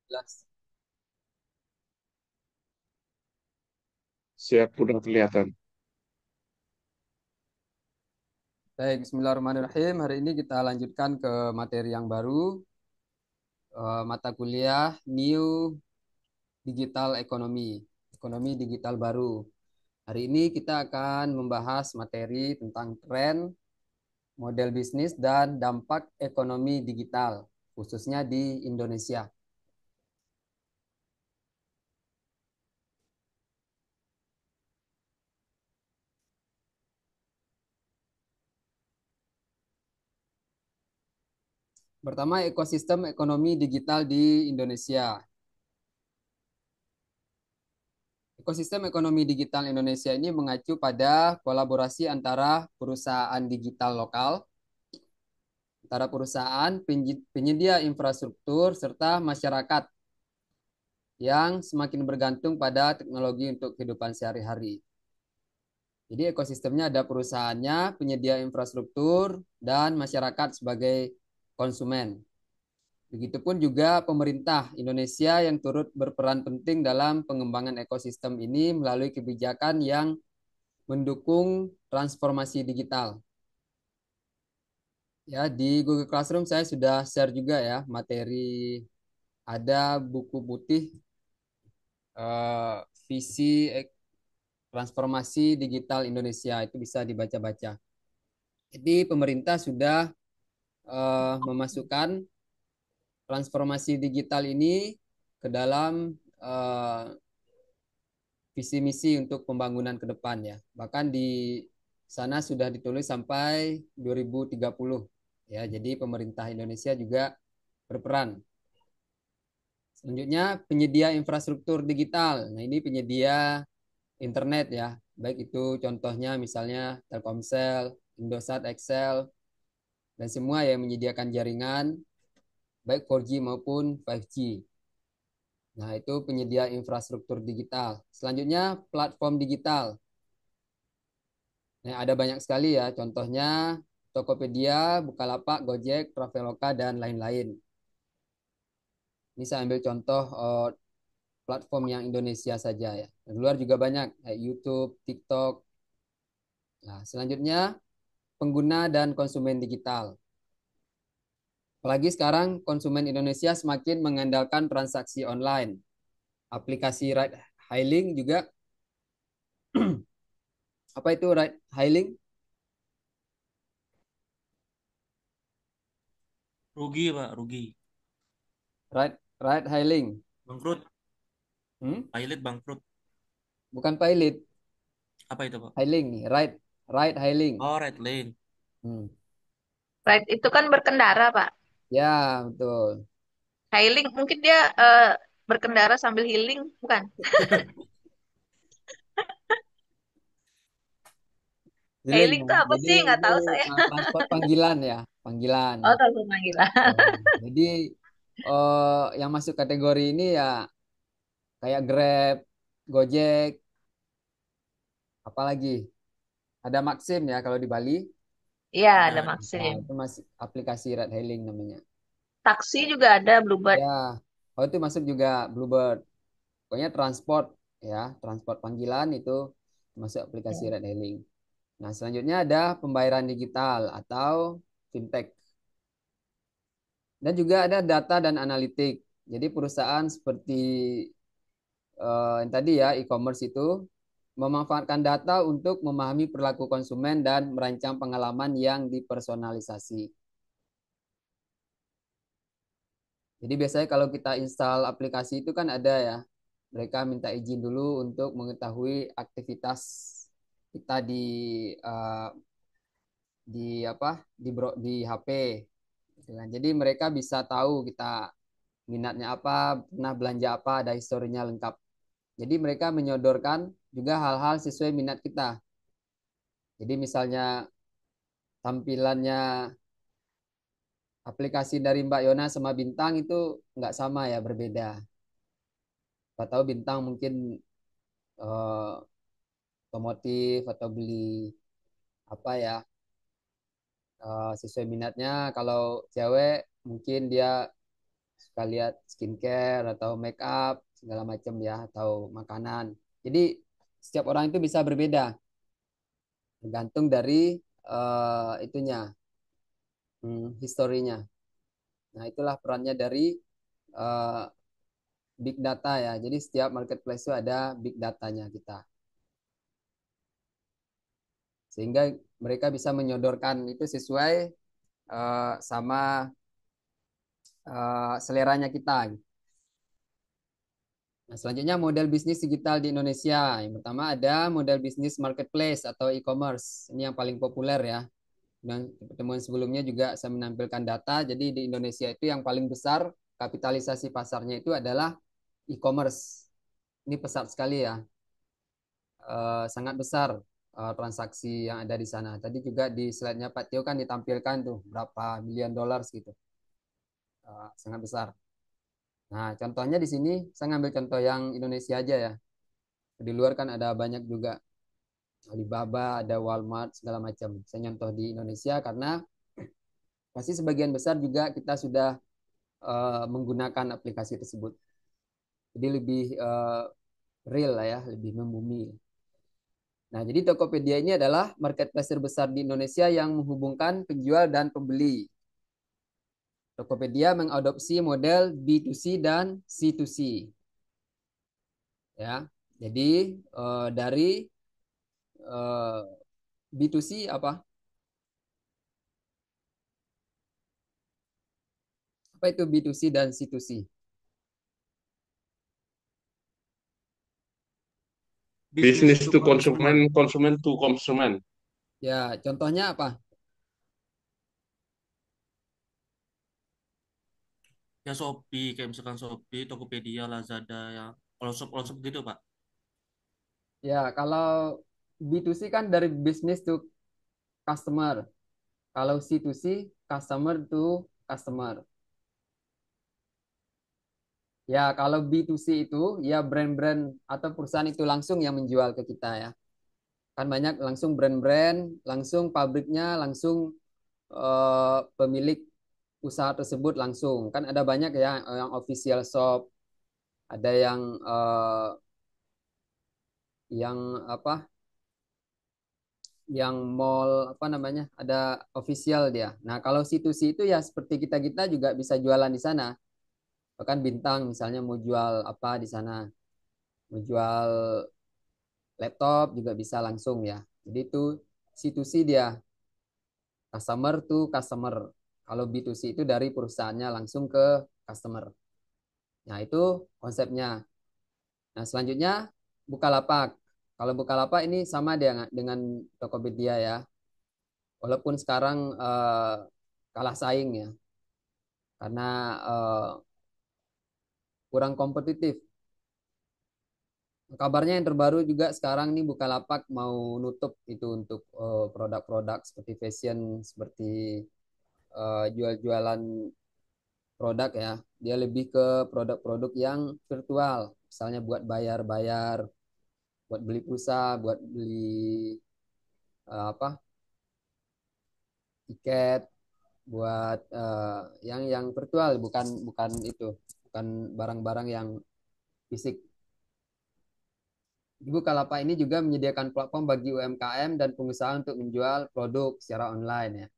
Jelas. Siap, udah kelihatan. Baik, Bismillahirrahmanirrahim. Hari ini kita lanjutkan ke materi yang baru, mata kuliah New Digital Economy, ekonomi digital baru. Hari ini kita akan membahas materi tentang tren, model bisnis, dan dampak ekonomi digital, khususnya di Indonesia. Pertama, ekosistem ekonomi digital di Indonesia. Ekosistem ekonomi digital Indonesia ini mengacu pada kolaborasi antara perusahaan digital lokal, antara perusahaan penyedia infrastruktur serta masyarakat yang semakin bergantung pada teknologi untuk kehidupan sehari-hari. Jadi ekosistemnya ada perusahaannya, penyedia infrastruktur, dan masyarakat sebagai konsumen. Begitupun juga pemerintah Indonesia yang turut berperan penting dalam pengembangan ekosistem ini melalui kebijakan yang mendukung transformasi digital. Ya, di Google Classroom saya sudah share juga ya materi, ada buku putih visi transformasi digital Indonesia, itu bisa dibaca-baca. Jadi pemerintah sudah memasukkan transformasi digital ini ke dalam eh, visi misi untuk pembangunan ke depan ya. Bahkan di sana sudah ditulis sampai 2030 ya. Jadi pemerintah Indonesia juga berperan. Selanjutnya penyedia infrastruktur digital. Nah, ini penyedia internet ya. Baik itu contohnya misalnya Telkomsel, Indosat, Excel, dan semua yang menyediakan jaringan baik 4G maupun 5G. Nah, itu penyedia infrastruktur digital. Selanjutnya platform digital. Nah, ada banyak sekali ya, contohnya Tokopedia, Bukalapak, Gojek, Traveloka, dan lain-lain. Ini saya ambil contoh platform yang Indonesia saja ya. Di luar juga banyak, kayak YouTube, TikTok. Nah, selanjutnya pengguna dan konsumen digital. Apalagi sekarang konsumen Indonesia semakin mengandalkan transaksi online. Aplikasi ride hailing juga, apa itu ride hailing? Rugi, Pak, rugi. Ride hailing. Bangkrut, Hmm? pilot bangkrut. Bukan pilot, Apa itu, Pak? hailing nih, ride hailing. Oh, red lane. Hmm. Ride itu kan berkendara, Pak. Ya, betul. Hailing mungkin dia berkendara sambil healing, bukan? Healing Hailing ya. itu apa Jadi sih? Nggak ini tahu saya. transport panggilan ya, panggilan. Oh, tahu panggilan. Ya. Jadi yang masuk kategori ini ya kayak Grab, Gojek, apalagi ada Maxim ya kalau di Bali. Iya, ada Ya, Nah, Maxim. itu masih aplikasi ride hailing namanya. Taksi juga ada Bluebird. Ya, oh itu masuk juga Bluebird. Pokoknya transport ya, transport panggilan itu masuk aplikasi Ya. ride hailing. Nah, selanjutnya ada pembayaran digital atau fintech. Dan juga ada data dan analitik. Jadi perusahaan seperti yang tadi ya e-commerce itu memanfaatkan data untuk memahami perilaku konsumen dan merancang pengalaman yang dipersonalisasi. Jadi biasanya kalau kita install aplikasi itu kan ada ya, mereka minta izin dulu untuk mengetahui aktivitas kita eh, di apa di HP. Gitu kan. Jadi mereka bisa tahu kita minatnya apa, pernah belanja apa, ada historinya lengkap. Jadi mereka menyodorkan juga hal-hal sesuai minat kita. Jadi misalnya tampilannya aplikasi dari Mbak Yona sama Bintang itu nggak sama ya, berbeda. Nggak tahu Bintang mungkin otomotif atau beli apa ya, sesuai minatnya. Kalau cewek mungkin dia suka lihat skincare atau make up segala macam ya, atau makanan. Jadi setiap orang itu bisa berbeda tergantung dari itunya, historinya. Nah, itulah perannya dari eh, big data ya. Jadi setiap marketplace itu ada big datanya kita. Sehingga mereka bisa menyodorkan itu sesuai sama seleranya kita. Nah, selanjutnya model bisnis digital di Indonesia. Yang pertama ada model bisnis marketplace atau e-commerce. Ini yang paling populer ya. Dan pertemuan sebelumnya juga saya menampilkan data. Jadi di Indonesia itu yang paling besar kapitalisasi pasarnya itu adalah e-commerce. Ini pesat sekali ya. Sangat besar transaksi yang ada di sana. Tadi juga di slide-nya Pak Tio kan ditampilkan tuh berapa miliar dolar gitu. Sangat besar. Nah, contohnya di sini saya ngambil contoh yang Indonesia aja ya. Di luar kan ada banyak juga, Alibaba, ada Walmart, segala macam. Saya contoh di Indonesia karena pasti sebagian besar juga kita sudah menggunakan aplikasi tersebut. Jadi lebih real lah ya, lebih membumi. Nah, jadi Tokopedia ini adalah marketplace terbesar di Indonesia yang menghubungkan penjual dan pembeli. Tokopedia mengadopsi model B2C dan C2C. Ya, jadi dari B2C apa? Apa itu B2C dan C2C? Bisnis Business to to consumer. konsumen, konsumen to konsumen. Ya, contohnya apa? Ya Shopee, kayak misalkan Shopee, Tokopedia, Lazada, ya. All shop gitu, Pak. Ya, kalau B2C kan dari business to customer. Kalau C2C, customer to customer. Ya, kalau B2C itu ya brand-brand atau perusahaan itu langsung yang menjual ke kita ya. Kan banyak langsung brand-brand, langsung pabriknya, langsung pemilik usaha tersebut langsung. Kan ada banyak ya yang official shop, ada yang apa? Yang mall apa namanya? Ada official dia. Nah, kalau C2C itu ya seperti kita-kita juga bisa jualan di sana. Bahkan Bintang misalnya mau jual apa di sana, mau jual laptop juga bisa langsung ya. Jadi itu C2C dia, customer to customer. Kalau B2C itu dari perusahaannya langsung ke customer. Nah, itu konsepnya. Nah, selanjutnya Bukalapak. Kalau Bukalapak ini sama dengan Tokopedia ya. Walaupun sekarang kalah saing ya. Karena kurang kompetitif. Kabarnya yang terbaru juga sekarang nih Bukalapak mau nutup itu untuk produk-produk seperti fashion, seperti jual-jualan produk ya. Dia lebih ke produk-produk yang virtual. Misalnya buat bayar-bayar, buat beli pulsa, buat beli apa tiket, buat yang virtual, bukan bukan itu, bukan barang-barang yang fisik. Bukalapak ini juga menyediakan platform bagi UMKM dan pengusaha untuk menjual produk secara online ya.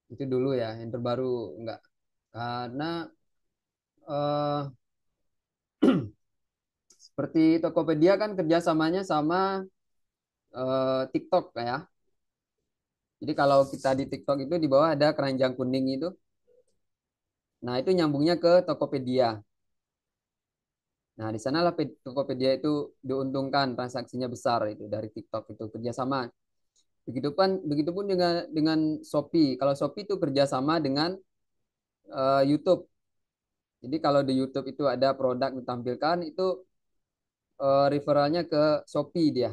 Itu dulu ya, yang terbaru enggak. Karena eh, seperti Tokopedia kan kerjasamanya sama TikTok ya. Jadi kalau kita di TikTok itu di bawah ada keranjang kuning itu. Nah, itu nyambungnya ke Tokopedia. Nah, di sanalah Tokopedia itu diuntungkan transaksinya besar itu dari TikTok itu kerjasama. Begitupun dengan Shopee. Kalau Shopee itu kerjasama dengan YouTube. Jadi kalau di YouTube itu ada produk ditampilkan itu referralnya ke Shopee dia.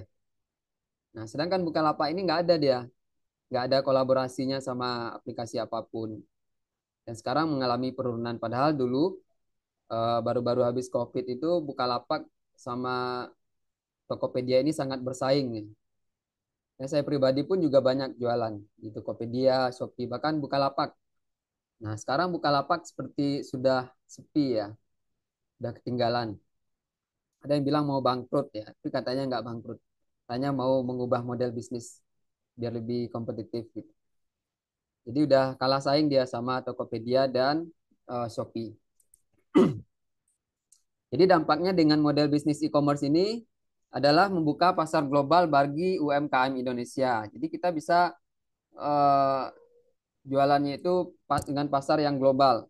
Nah, sedangkan Bukalapak ini nggak ada dia, nggak ada kolaborasinya sama aplikasi apapun. Dan sekarang mengalami penurunan. Padahal dulu baru-baru habis COVID itu Bukalapak sama Tokopedia ini sangat bersaing ya. Dan saya pribadi pun juga banyak jualan di Tokopedia, Shopee, bahkan Bukalapak. Nah, sekarang Bukalapak seperti sudah sepi ya, sudah ketinggalan. Ada yang bilang mau bangkrut ya, tapi katanya nggak bangkrut. Katanya mau mengubah model bisnis biar lebih kompetitif gitu. Jadi udah kalah saing dia sama Tokopedia dan Shopee. Jadi dampaknya dengan model bisnis e-commerce ini adalah membuka pasar global bagi UMKM Indonesia. Jadi kita bisa eh, jualannya itu dengan pasar yang global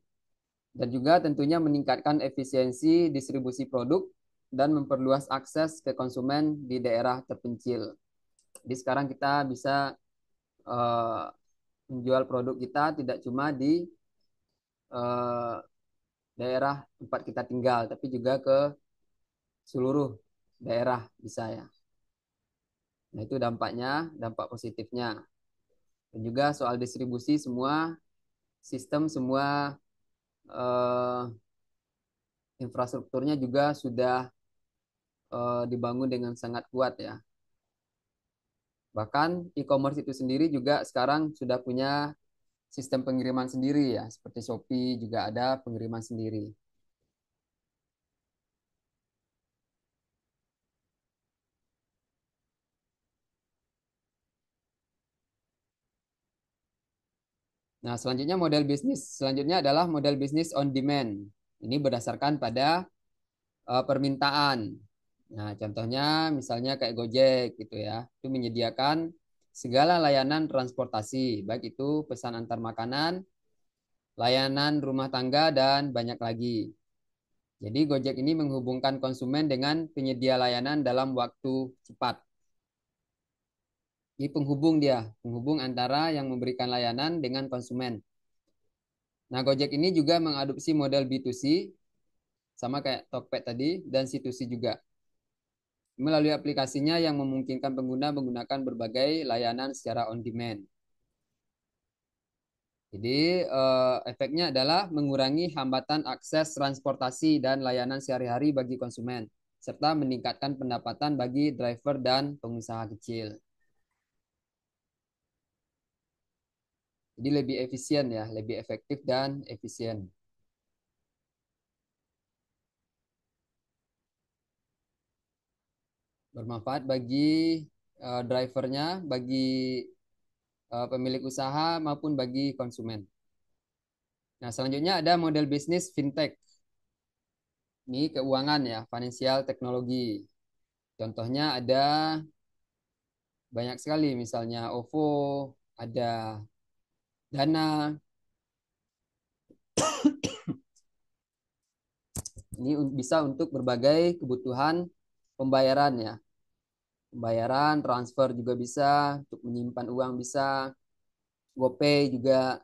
dan juga tentunya meningkatkan efisiensi distribusi produk dan memperluas akses ke konsumen di daerah terpencil. Jadi sekarang kita bisa eh, menjual produk kita tidak cuma di eh, daerah tempat kita tinggal, tapi juga ke seluruh daerah bisa ya. Nah, itu dampaknya, dampak positifnya. Dan juga soal distribusi semua sistem, semua eh, infrastrukturnya juga sudah dibangun dengan sangat kuat ya. Bahkan e-commerce itu sendiri juga sekarang sudah punya sistem pengiriman sendiri ya, seperti Shopee juga ada pengiriman sendiri. Nah, selanjutnya model bisnis selanjutnya adalah model bisnis on demand. Ini berdasarkan pada permintaan. Nah, contohnya misalnya kayak Gojek gitu ya. Itu menyediakan segala layanan transportasi, baik itu pesan antar makanan, layanan rumah tangga dan banyak lagi. Jadi Gojek ini menghubungkan konsumen dengan penyedia layanan dalam waktu cepat. Ini penghubung dia, penghubung antara yang memberikan layanan dengan konsumen. Nah, Gojek ini juga mengadopsi model B2C sama kayak Tokped tadi dan C2C juga. Melalui aplikasinya yang memungkinkan pengguna menggunakan berbagai layanan secara on demand. Jadi efeknya adalah mengurangi hambatan akses transportasi dan layanan sehari-hari bagi konsumen, serta meningkatkan pendapatan bagi driver dan pengusaha kecil. Jadi lebih efisien ya, lebih efektif dan efisien. Bermanfaat bagi drivernya, bagi pemilik usaha maupun bagi konsumen. Nah, selanjutnya ada model bisnis fintech. Ini keuangan ya, financial teknologi. Contohnya ada banyak sekali, misalnya OVO, ada Dana. Ini bisa untuk berbagai kebutuhan pembayaran ya. Pembayaran, transfer juga bisa, untuk menyimpan uang bisa, GoPay juga,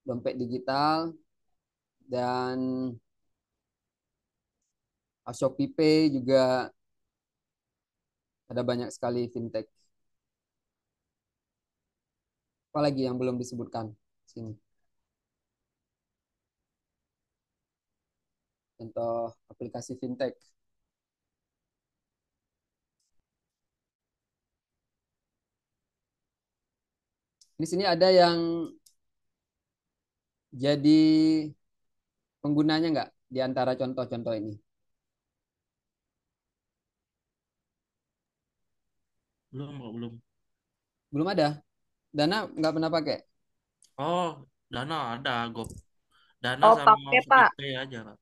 dompet digital, dan Shopee Pay juga ada banyak sekali fintech. Apalagi yang belum disebutkan sini. Contoh aplikasi fintech. Di sini ada yang jadi penggunanya nggak di antara contoh-contoh ini? Belum, kok, belum. Belum ada. Dana nggak pernah pakai. Oh, Dana ada, Dana Oh, sama pakai, Pak. Shopee aja, Kak.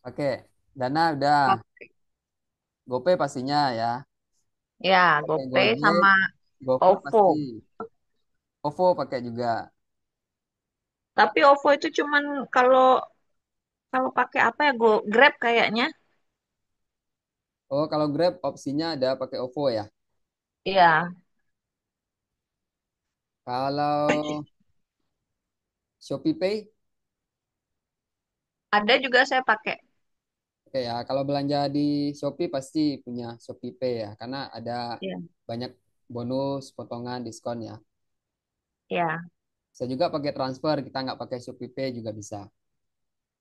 Pakai. Dana udah. Pakai. GoPay pastinya ya. Ya, Pakai GoPay Gojek, sama GoFood OVO. pasti. OVO pakai juga. Tapi OVO itu cuman kalau kalau pakai apa ya, Grab kayaknya. Oh, kalau Grab opsinya ada pakai OVO ya. Iya, Kalau Shopee Pay, ada juga saya pakai. oke ya. Kalau belanja di Shopee pasti punya Shopee Pay ya, karena ada Iya, banyak bonus, potongan, diskon ya. iya. Saya juga pakai transfer, kita nggak pakai Shopee Pay juga bisa.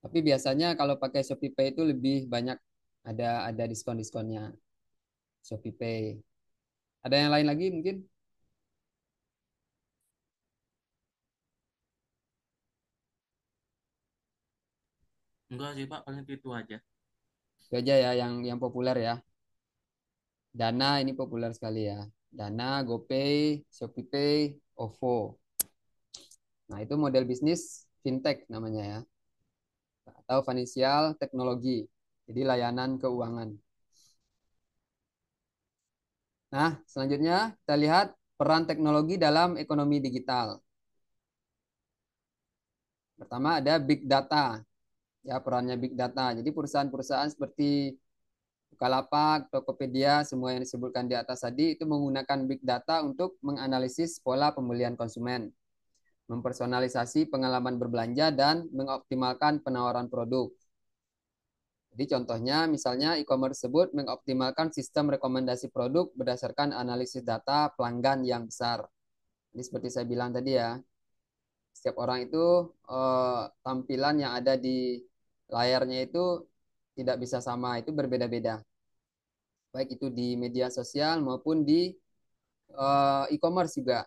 Tapi biasanya kalau pakai Shopee Pay itu lebih banyak ada diskon-diskonnya. Shopee Pay. Ada yang lain lagi mungkin? Enggak sih Pak, paling itu aja. Itu aja ya yang populer ya. Dana ini populer sekali ya. Dana, GoPay, ShopeePay, OVO. Nah, itu model bisnis fintech namanya ya, atau financial teknologi. Jadi layanan keuangan. Nah, selanjutnya kita lihat peran teknologi dalam ekonomi digital. Pertama ada big data. Ya, perannya big data. Jadi perusahaan-perusahaan seperti Bukalapak, Tokopedia, semua yang disebutkan di atas tadi itu menggunakan big data untuk menganalisis pola pembelian konsumen, mempersonalisasi pengalaman berbelanja, dan mengoptimalkan penawaran produk. Jadi contohnya misalnya e-commerce tersebut mengoptimalkan sistem rekomendasi produk berdasarkan analisis data pelanggan yang besar. Ini seperti saya bilang tadi ya, setiap orang itu tampilan yang ada di layarnya itu tidak bisa sama, itu berbeda-beda. Baik itu di media sosial maupun di e-commerce juga.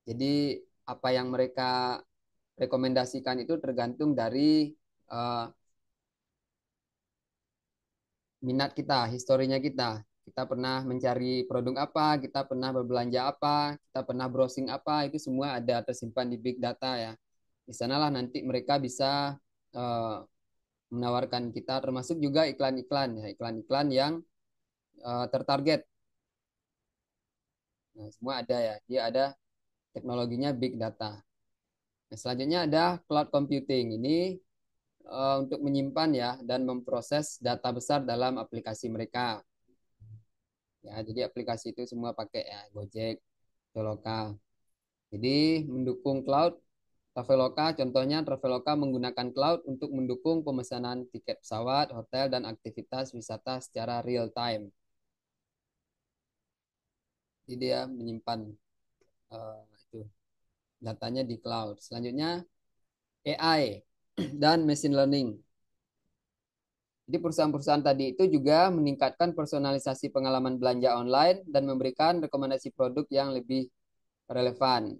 Jadi apa yang mereka rekomendasikan itu tergantung dari eh, minat kita, historinya kita. Kita pernah mencari produk apa, kita pernah berbelanja apa, kita pernah browsing apa, itu semua ada tersimpan di big data ya. Di sanalah nanti mereka bisa eh, menawarkan kita, termasuk juga iklan-iklan ya, iklan-iklan yang tertarget. Nah, semua ada ya. Dia ada teknologinya big data. Nah, selanjutnya ada cloud computing. Ini untuk menyimpan ya dan memproses data besar dalam aplikasi mereka. Ya, jadi aplikasi itu semua pakai ya Gojek, Traveloka. Jadi mendukung cloud. Traveloka, contohnya Traveloka menggunakan cloud untuk mendukung pemesanan tiket pesawat, hotel, dan aktivitas wisata secara real time. Jadi dia menyimpan itu datanya di cloud. Selanjutnya AI dan machine learning. Jadi perusahaan-perusahaan tadi itu juga meningkatkan personalisasi pengalaman belanja online dan memberikan rekomendasi produk yang lebih relevan.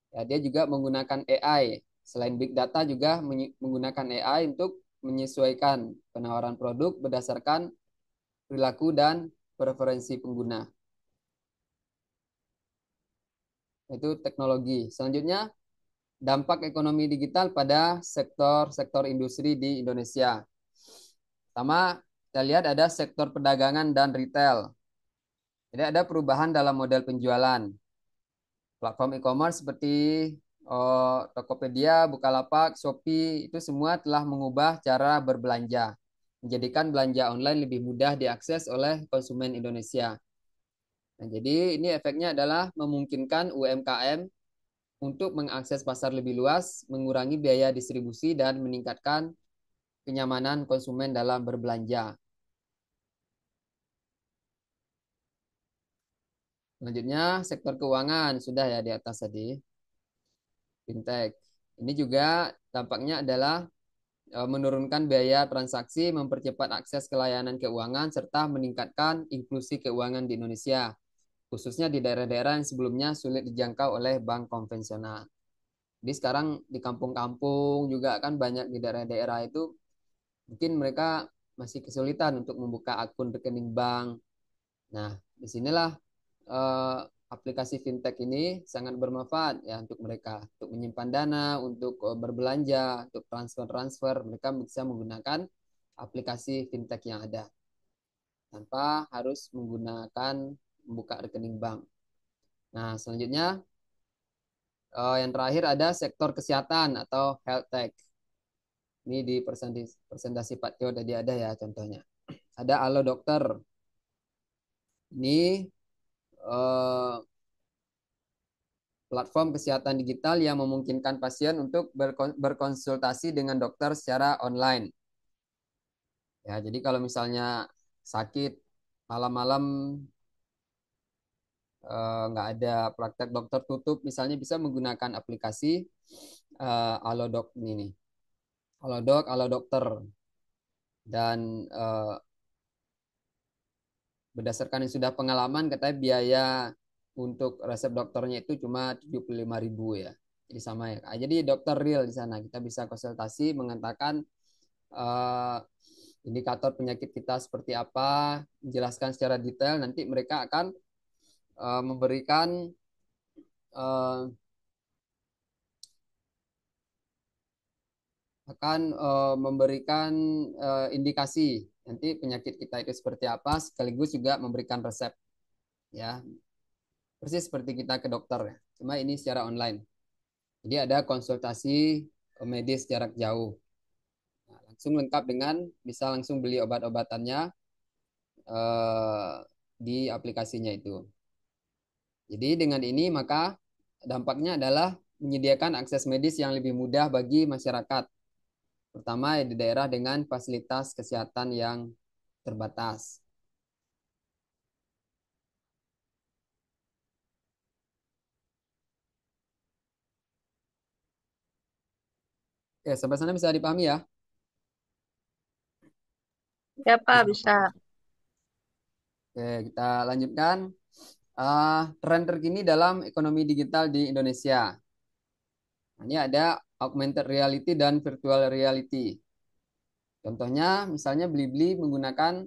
Ya, dia juga menggunakan AI. Selain big data juga menggunakan AI untuk menyesuaikan penawaran produk berdasarkan perilaku dan preferensi pengguna. Itu teknologi. Selanjutnya, dampak ekonomi digital pada sektor-sektor industri di Indonesia. Pertama, kita lihat ada sektor perdagangan dan retail. Jadi ada perubahan dalam model penjualan. Platform e-commerce seperti Tokopedia, Bukalapak, Shopee itu semua telah mengubah cara berbelanja, menjadikan belanja online lebih mudah diakses oleh konsumen Indonesia. Nah, jadi ini efeknya adalah memungkinkan UMKM untuk mengakses pasar lebih luas, mengurangi biaya distribusi, dan meningkatkan kenyamanan konsumen dalam berbelanja. Selanjutnya, sektor keuangan sudah ya di atas tadi, fintech. Ini juga dampaknya adalah menurunkan biaya transaksi, mempercepat akses ke layanan keuangan, serta meningkatkan inklusi keuangan di Indonesia, khususnya di daerah-daerah yang sebelumnya sulit dijangkau oleh bank konvensional. Jadi sekarang di kampung-kampung juga kan banyak di daerah-daerah itu mungkin mereka masih kesulitan untuk membuka akun rekening bank. Nah, disinilah eh, aplikasi fintech ini sangat bermanfaat ya untuk mereka, untuk menyimpan dana, untuk berbelanja, untuk transfer-transfer, mereka bisa menggunakan aplikasi fintech yang ada tanpa harus menggunakan membuka rekening bank. Nah, selanjutnya yang terakhir ada sektor kesehatan atau health tech. Ini di presentasi Pak Tio tadi ada ya contohnya. Ada Halo Dokter. Ini eh, platform kesehatan digital yang memungkinkan pasien untuk berkonsultasi dengan dokter secara online. Ya, jadi kalau misalnya sakit malam-malam nggak ada praktek dokter tutup, misalnya bisa menggunakan aplikasi Halodoc ini. Halodoc, Halo Dokter. Dan berdasarkan yang sudah pengalaman, katanya biaya untuk resep dokternya itu cuma 75.000 ya. Jadi sama ya. Jadi dokter real di sana. Kita bisa konsultasi mengatakan eh, indikator penyakit kita seperti apa, menjelaskan secara detail, nanti mereka akan memberikan eh, indikasi nanti penyakit kita itu seperti apa, sekaligus juga memberikan resep, ya, persis seperti kita ke dokter ya, cuma ini secara online. Jadi ada konsultasi medis jarak jauh. Nah, langsung lengkap dengan bisa langsung beli obat-obatannya eh, di aplikasinya itu. Jadi dengan ini maka dampaknya adalah menyediakan akses medis yang lebih mudah bagi masyarakat, terutama di daerah dengan fasilitas kesehatan yang terbatas. Oke, sampai sana bisa dipahami ya? Ya, Pak, Bisa, bisa. Pak. Bisa. Oke, kita lanjutkan. Tren terkini dalam ekonomi digital di Indonesia. Nah, ini ada augmented reality dan virtual reality. Contohnya, misalnya Blibli menggunakan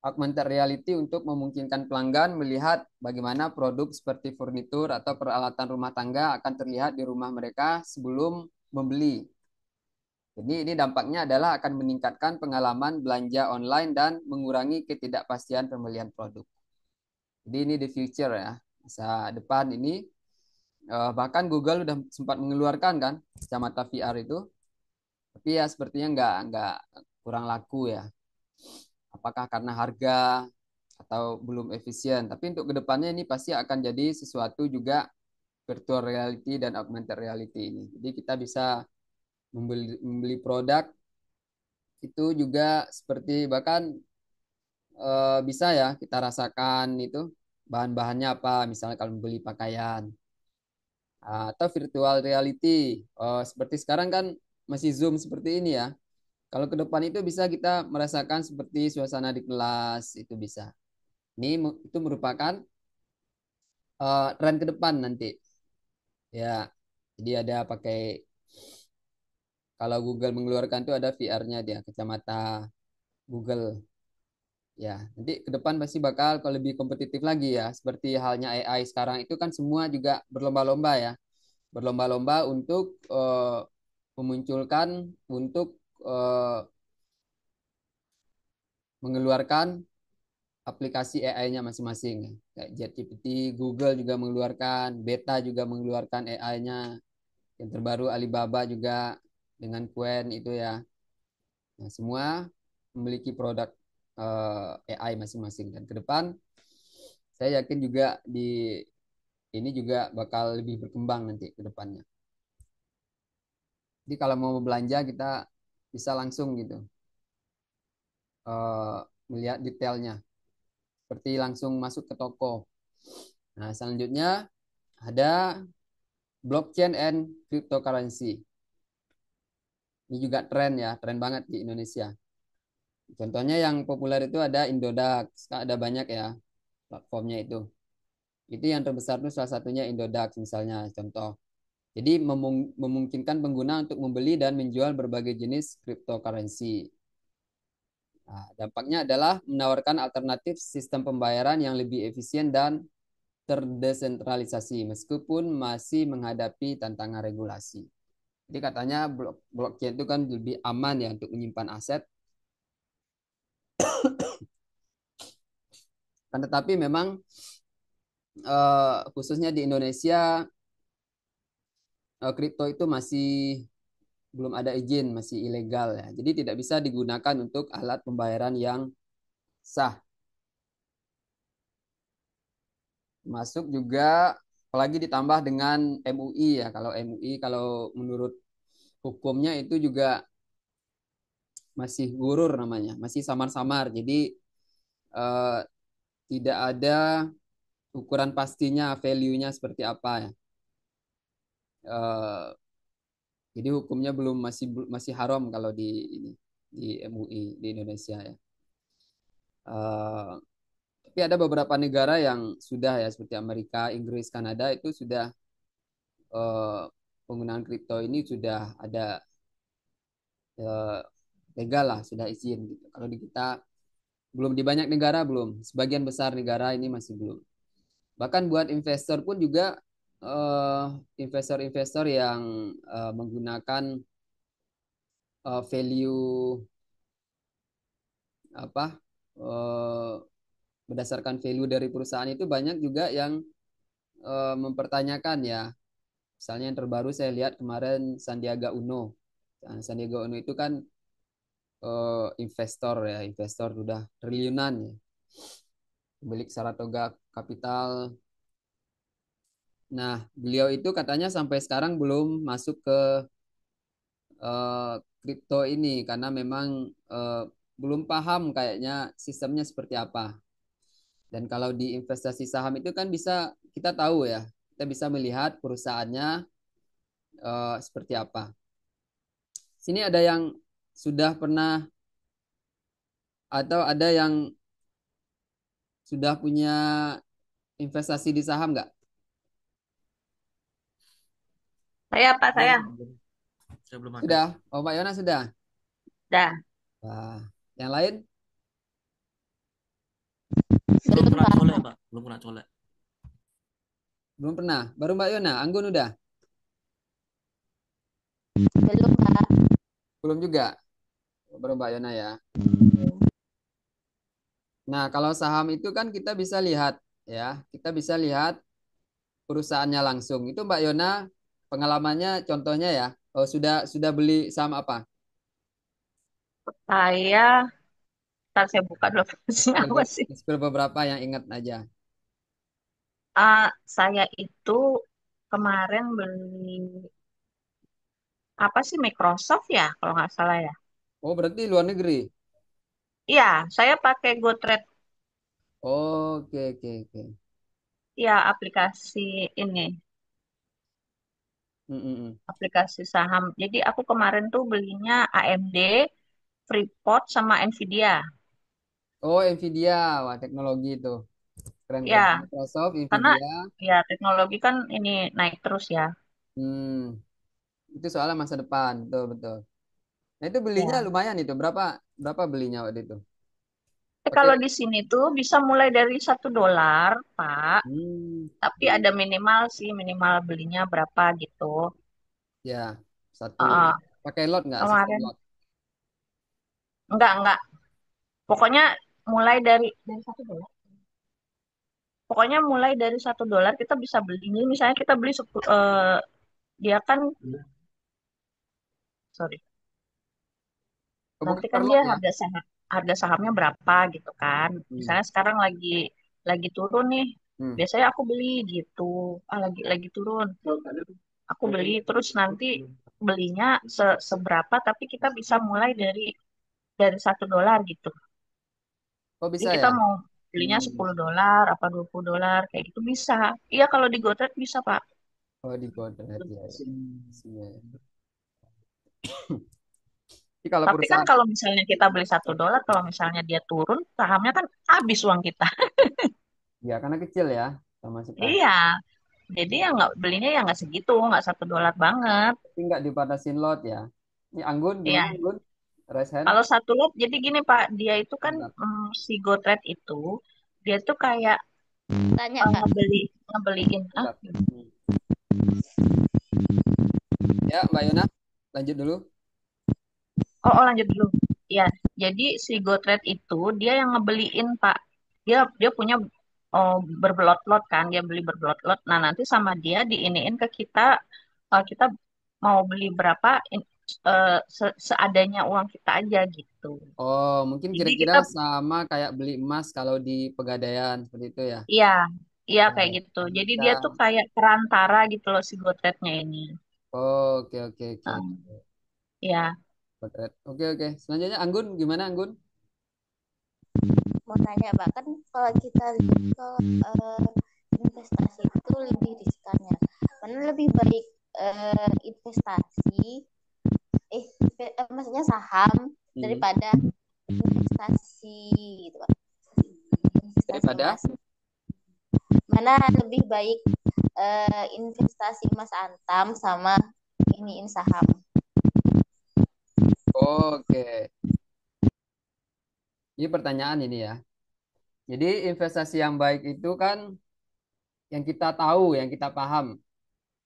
augmented reality untuk memungkinkan pelanggan melihat bagaimana produk seperti furnitur atau peralatan rumah tangga akan terlihat di rumah mereka sebelum membeli. Jadi ini dampaknya adalah akan meningkatkan pengalaman belanja online dan mengurangi ketidakpastian pembelian produk. Jadi ini the future ya, masa depan ini. Bahkan Google udah sempat mengeluarkan kan kacamata VR itu, tapi ya sepertinya nggak kurang laku ya. Apakah karena harga atau belum efisien? Tapi untuk kedepannya ini pasti akan jadi sesuatu juga, virtual reality dan augmented reality ini. Jadi kita bisa membeli produk itu juga seperti bahkan bisa ya kita rasakan itu bahan-bahannya apa. Misalnya kalau membeli pakaian. Atau virtual reality. Seperti sekarang kan masih Zoom seperti ini ya. Kalau ke depan itu bisa kita merasakan seperti suasana di kelas, itu bisa. Ini itu merupakan tren ke depan nanti. Ya, jadi ada pakai, kalau Google mengeluarkan itu ada VR-nya dia, kacamata Google. Ya, nanti ke depan pasti bakal kalau lebih kompetitif lagi ya. Seperti halnya AI sekarang itu kan semua juga berlomba-lomba ya. Berlomba-lomba untuk memunculkan, untuk eh, mengeluarkan aplikasi AI-nya masing-masing. Kayak ChatGPT, Google juga mengeluarkan, Beta juga mengeluarkan AI-nya. Yang terbaru Alibaba juga dengan Qwen itu ya. Nah, semua memiliki produk AI masing-masing. Dan ke depan saya yakin juga di ini juga bakal lebih berkembang nanti ke depannya. Jadi kalau mau belanja kita bisa langsung gitu eh, melihat detailnya, seperti langsung masuk ke toko. Nah, selanjutnya ada blockchain and cryptocurrency. Ini juga tren ya, tren banget di Indonesia. Contohnya yang populer itu ada Indodax, ada banyak ya platformnya itu. Itu yang terbesar itu salah satunya Indodax misalnya contoh. Jadi memungkinkan pengguna untuk membeli dan menjual berbagai jenis cryptocurrency. Nah, dampaknya adalah menawarkan alternatif sistem pembayaran yang lebih efisien dan terdesentralisasi meskipun masih menghadapi tantangan regulasi. Jadi katanya blockchain itu kan lebih aman ya untuk menyimpan aset. Kan tetapi memang khususnya di Indonesia kripto itu masih belum ada izin, masih ilegal ya. Jadi tidak bisa digunakan untuk alat pembayaran yang sah. Masuk juga apalagi ditambah dengan MUI ya. Kalau MUI kalau menurut hukumnya itu juga masih gurur namanya, masih samar-samar. Jadi eh, tidak ada ukuran pastinya value-nya seperti apa ya. Eh, jadi hukumnya belum masih haram kalau di MUI di Indonesia ya. Eh, tapi ada beberapa negara yang sudah ya seperti Amerika, Inggris, Kanada itu sudah eh, penggunaan kripto ini sudah ada eh, legal lah, sudah izin gitu. Kalau di kita belum, di banyak negara belum, sebagian besar negara ini masih belum. Bahkan buat investor pun juga eh, investor-investor yang menggunakan value apa eh, berdasarkan value dari perusahaan itu banyak juga yang mempertanyakan ya. Misalnya yang terbaru saya lihat kemarin Sandiaga Uno. Nah, Sandiaga Uno itu kan investor ya, investor sudah triliunan ya. Pemilik Saratoga Capital. Nah, beliau itu katanya sampai sekarang belum masuk ke kripto ini karena memang eh, belum paham kayaknya sistemnya seperti apa. Dan kalau di investasi saham itu kan bisa kita tahu ya, kita bisa melihat perusahaannya seperti apa. Sini ada yang sudah pernah atau ada yang sudah punya investasi di saham nggak? Saya apa saya? Saya belum ada. Sudah. Oh, Pak Yona sudah. Dah. Wah, yang lain Belum Belum, pernah Pak. colek, Pak. Belum pernah colek. belum pernah. Baru Mbak Yona, Anggun udah. Belum, Pak. Belum juga. Baru Mbak Yona ya. Nah, kalau saham itu kan kita bisa lihat ya, kita bisa lihat perusahaannya langsung. Itu Mbak Yona pengalamannya contohnya ya. Oh, sudah beli saham apa? Saya, ntar saya buka dulu apa sih? Spill beberapa yang ingat aja. Saya itu kemarin beli apa sih Microsoft ya, kalau nggak salah ya. Oh, berarti luar negeri. Iya, saya pakai GoTrade Oke, oke, oke. ya aplikasi ini, Mm, mm, mm. aplikasi saham. Jadi aku kemarin tuh belinya AMD, Freeport sama Nvidia. Oh, Nvidia. Wah, teknologi itu. Keren, keren. Ya, Microsoft, karena Nvidia. ya teknologi kan ini naik terus ya. Hmm, itu soalnya masa depan. Betul, betul. Nah, itu belinya Ya. lumayan itu. Berapa berapa belinya waktu itu? Kalau Pakai di sini tuh bisa mulai dari $1, Pak. hmm, Tapi ada minimal sih, minimal belinya berapa gitu. ya, satu. Uh, Pakai lot nggak? Sistem Kemarin lot. enggak. Pokoknya mulai dari $1. Pokoknya mulai dari $1 kita bisa beli. Ini misalnya kita beli dia kan sorry. Oh, bukan Nanti per kan lot dia ya? harga sahamnya berapa gitu kan. Hmm. Misalnya sekarang lagi turun nih. Hmm. Biasanya aku beli gitu. Lagi turun. Aku beli terus nanti belinya seberapa tapi kita bisa mulai dari $1 gitu. Oh, Jadi bisa kita ya? mau belinya Hmm. $10 apa $20 kayak gitu bisa. Iya kalau di GoTrade bisa Pak. Oh, di Godret ya. Ya. Iya, ya. Jadi kalau Tapi kan perusahaan, kalau misalnya kita beli $1, kalau misalnya dia turun, sahamnya kan habis uang kita. ya karena kecil ya, pemasukan. Iya, jadi ya nggak belinya ya nggak segitu, nggak $1 banget. Tapi nggak dibatasin lot ya. Ini Anggun, gimana Iya, Anggun? Raise hand. kalau satu lot, jadi gini Pak, dia itu kan Mantap. si GoTrade itu, dia tuh kayak Tanya, Kak. ngebeliin. Mantap. Hmm. Ya, Mbak Yona, lanjut dulu. Lanjut dulu. Ya, jadi si GoTrade itu dia yang ngebeliin Pak. Dia punya berlot-lot kan, dia beli berlot-lot. Nah, nanti sama dia diiniin ke kita kita mau beli berapa seadanya uang kita aja gitu. Oh, mungkin Jadi kira-kira kita sama kayak beli emas kalau di Pegadaian seperti itu ya. iya, iya Ya, kayak gitu. Jadi kita. dia tuh kayak perantara gitu loh si GoTrade-nya ini. Oh, oke, oke, oke. Nah, ya. Potret. Oke, oke. Selanjutnya Anggun, gimana Anggun? Mau tanya, Pak, kan kalau kita lihat kalau investasi itu lebih riskannya. Mana lebih baik investasi, maksudnya saham daripada investasi gitu, Pak. Investasi Daripada? emas. Mana lebih baik investasi emas antam sama iniin saham. Oke. Ini pertanyaan ini ya. Jadi investasi yang baik itu kan yang kita tahu, yang kita paham.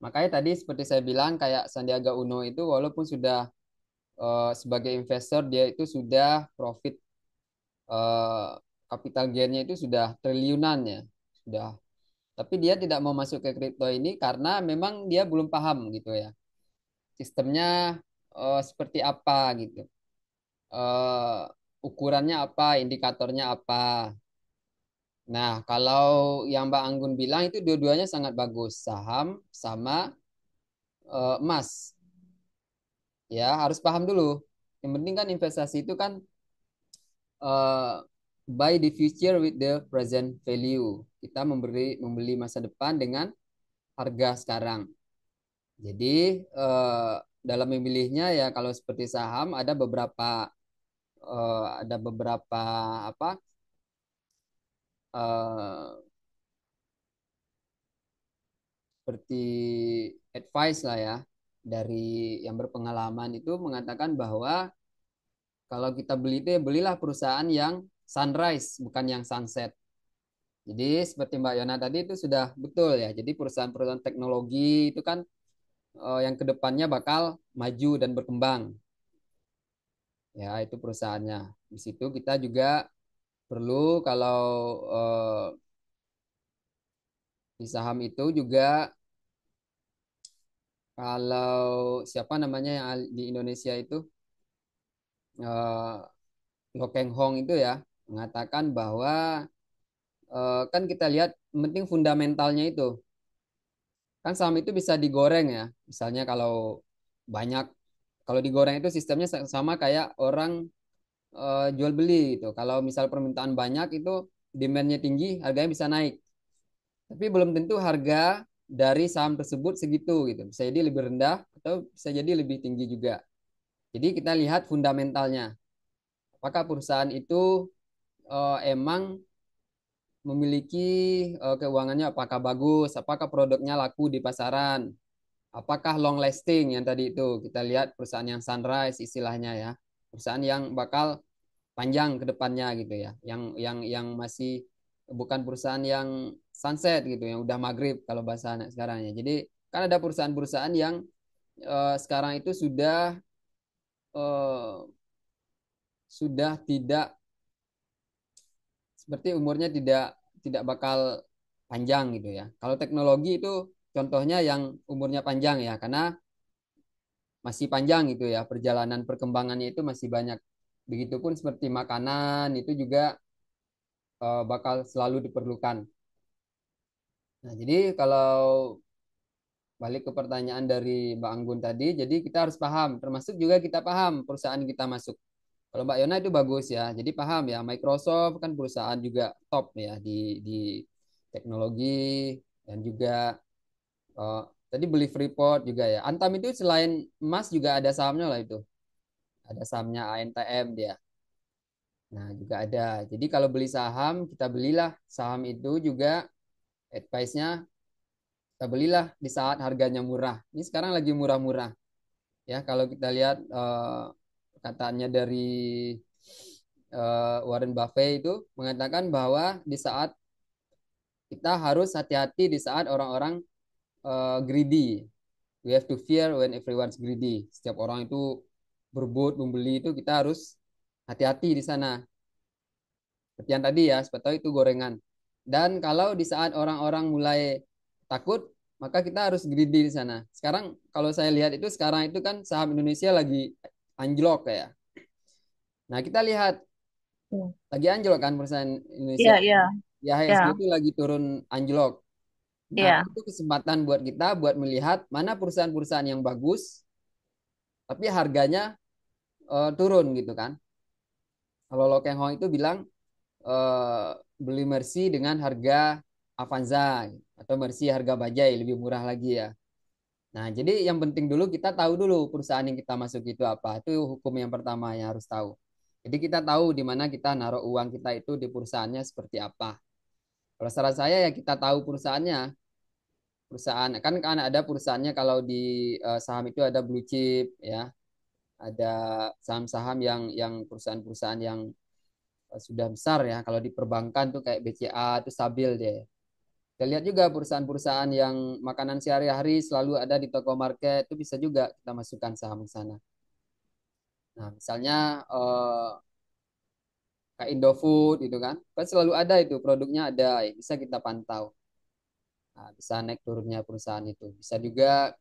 Makanya tadi seperti saya bilang kayak Sandiaga Uno itu walaupun sudah sebagai investor dia itu sudah profit eh, capital gainnya itu sudah triliunan ya. Sudah. Tapi dia tidak mau masuk ke kripto ini karena memang dia belum paham gitu ya. Sistemnya seperti apa gitu. eh, Ukurannya apa, indikatornya apa. Nah, kalau yang Mbak Anggun bilang itu dua-duanya sangat bagus, saham sama emas. Ya, harus paham dulu. Yang penting kan investasi itu kan buy the future with the present value. Kita membeli masa depan dengan harga sekarang. Jadi dalam memilihnya ya kalau seperti saham ada beberapa apa eh, seperti advice lah ya dari yang berpengalaman itu mengatakan bahwa kalau kita beli itu ya belilah perusahaan yang sunrise bukan yang sunset. Jadi seperti Mbak Yona tadi itu sudah betul ya. Jadi perusahaan-perusahaan teknologi itu kan yang kedepannya bakal maju dan berkembang. Ya itu perusahaannya. Di situ kita juga perlu kalau eh, di saham itu juga kalau siapa namanya yang di Indonesia itu eh, Lo Keng Hong itu ya mengatakan bahwa kan kita lihat penting fundamentalnya itu kan saham itu bisa digoreng ya misalnya kalau banyak kalau digoreng itu sistemnya sama kayak orang jual beli gitu kalau misal permintaan banyak itu demandnya tinggi harganya bisa naik tapi belum tentu harga dari saham tersebut segitu gitu bisa jadi lebih rendah atau bisa jadi lebih tinggi juga jadi kita lihat fundamentalnya apakah perusahaan itu emang memiliki keuangannya apakah bagus, apakah produknya laku di pasaran, apakah long lasting yang tadi itu kita lihat perusahaan yang sunrise istilahnya ya, perusahaan yang bakal panjang ke depannya gitu ya, yang masih bukan perusahaan yang sunset gitu, yang udah maghrib kalau bahasa anak sekarang ya. Jadi kan ada perusahaan-perusahaan yang sekarang itu eh, sudah tidak seperti umurnya tidak bakal panjang gitu ya. Kalau teknologi itu contohnya yang umurnya panjang ya, karena masih panjang gitu ya, perjalanan perkembangannya itu masih banyak. Begitupun seperti makanan itu juga bakal selalu diperlukan. Nah, jadi kalau balik ke pertanyaan dari Mbak Anggun tadi, jadi kita harus paham, termasuk juga kita paham perusahaan kita masuk. Kalau Mbak Yona itu bagus ya, jadi paham ya Microsoft kan perusahaan juga top ya di teknologi dan juga eh, tadi beli Freeport juga ya. Antam itu selain emas juga ada sahamnya lah itu, ada sahamnya ANTM dia. Nah juga ada. Jadi kalau beli saham kita belilah saham itu juga advice-nya kita belilah di saat harganya murah. Ini sekarang lagi murah-murah ya kalau kita lihat katanya dari Warren Buffett itu mengatakan bahwa di saat kita harus hati-hati di saat orang-orang greedy. We have to fear when everyone's greedy. Setiap orang itu berebut membeli itu kita harus hati-hati di sana. Seperti yang tadi ya, seperti itu gorengan. Dan kalau di saat orang-orang mulai takut, maka kita harus greedy di sana. Sekarang kalau saya lihat itu sekarang itu kan saham Indonesia lagi anjlok ya. Nah, kita lihat Hmm. lagi anjlok kan perusahaan Indonesia. Iya, iya, Ya, iya, HSG itu lagi turun anjlok. Nah, iya. itu kesempatan buat kita buat melihat mana perusahaan-perusahaan yang bagus, tapi harganya turun gitu kan. Kalau Lo Keng Hong itu bilang eh, beli Mercy dengan harga Avanza atau Mercy harga Bajai lebih murah lagi ya. Nah, jadi yang penting dulu kita tahu dulu perusahaan yang kita masuk itu apa. Itu hukum yang pertama yang harus tahu. Jadi kita tahu di mana kita naruh uang kita itu di perusahaannya seperti apa. Kalau saran saya ya kita tahu perusahaannya. Perusahaan kan ada perusahaannya kalau di saham itu ada blue chip ya, ada saham-saham yang perusahaan-perusahaan yang sudah besar ya. Kalau di perbankan tuh kayak BCA itu stabil dia. Kita lihat juga perusahaan-perusahaan yang makanan sehari-hari selalu ada di toko market itu bisa juga kita masukkan saham ke sana. Nah, misalnya kayak Indofood gitu kan selalu ada itu produknya ada, ya, bisa kita pantau. Nah, bisa naik turunnya perusahaan itu. Bisa juga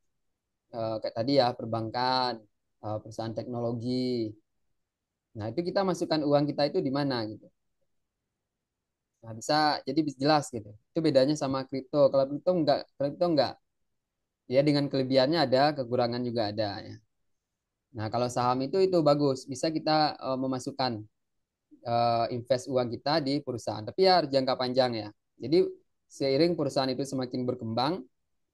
kayak tadi ya perbankan, perusahaan teknologi. Nah, itu kita masukkan uang kita itu di mana gitu. Nah, bisa jadi jelas gitu. Itu bedanya sama kripto. Kalau kripto enggak. Ya dengan kelebihannya ada, kekurangan juga ada ya. Nah, kalau saham itu bagus, bisa kita memasukkan invest uang kita di perusahaan. Tapi ya harus jangka panjang ya. Jadi seiring perusahaan itu semakin berkembang,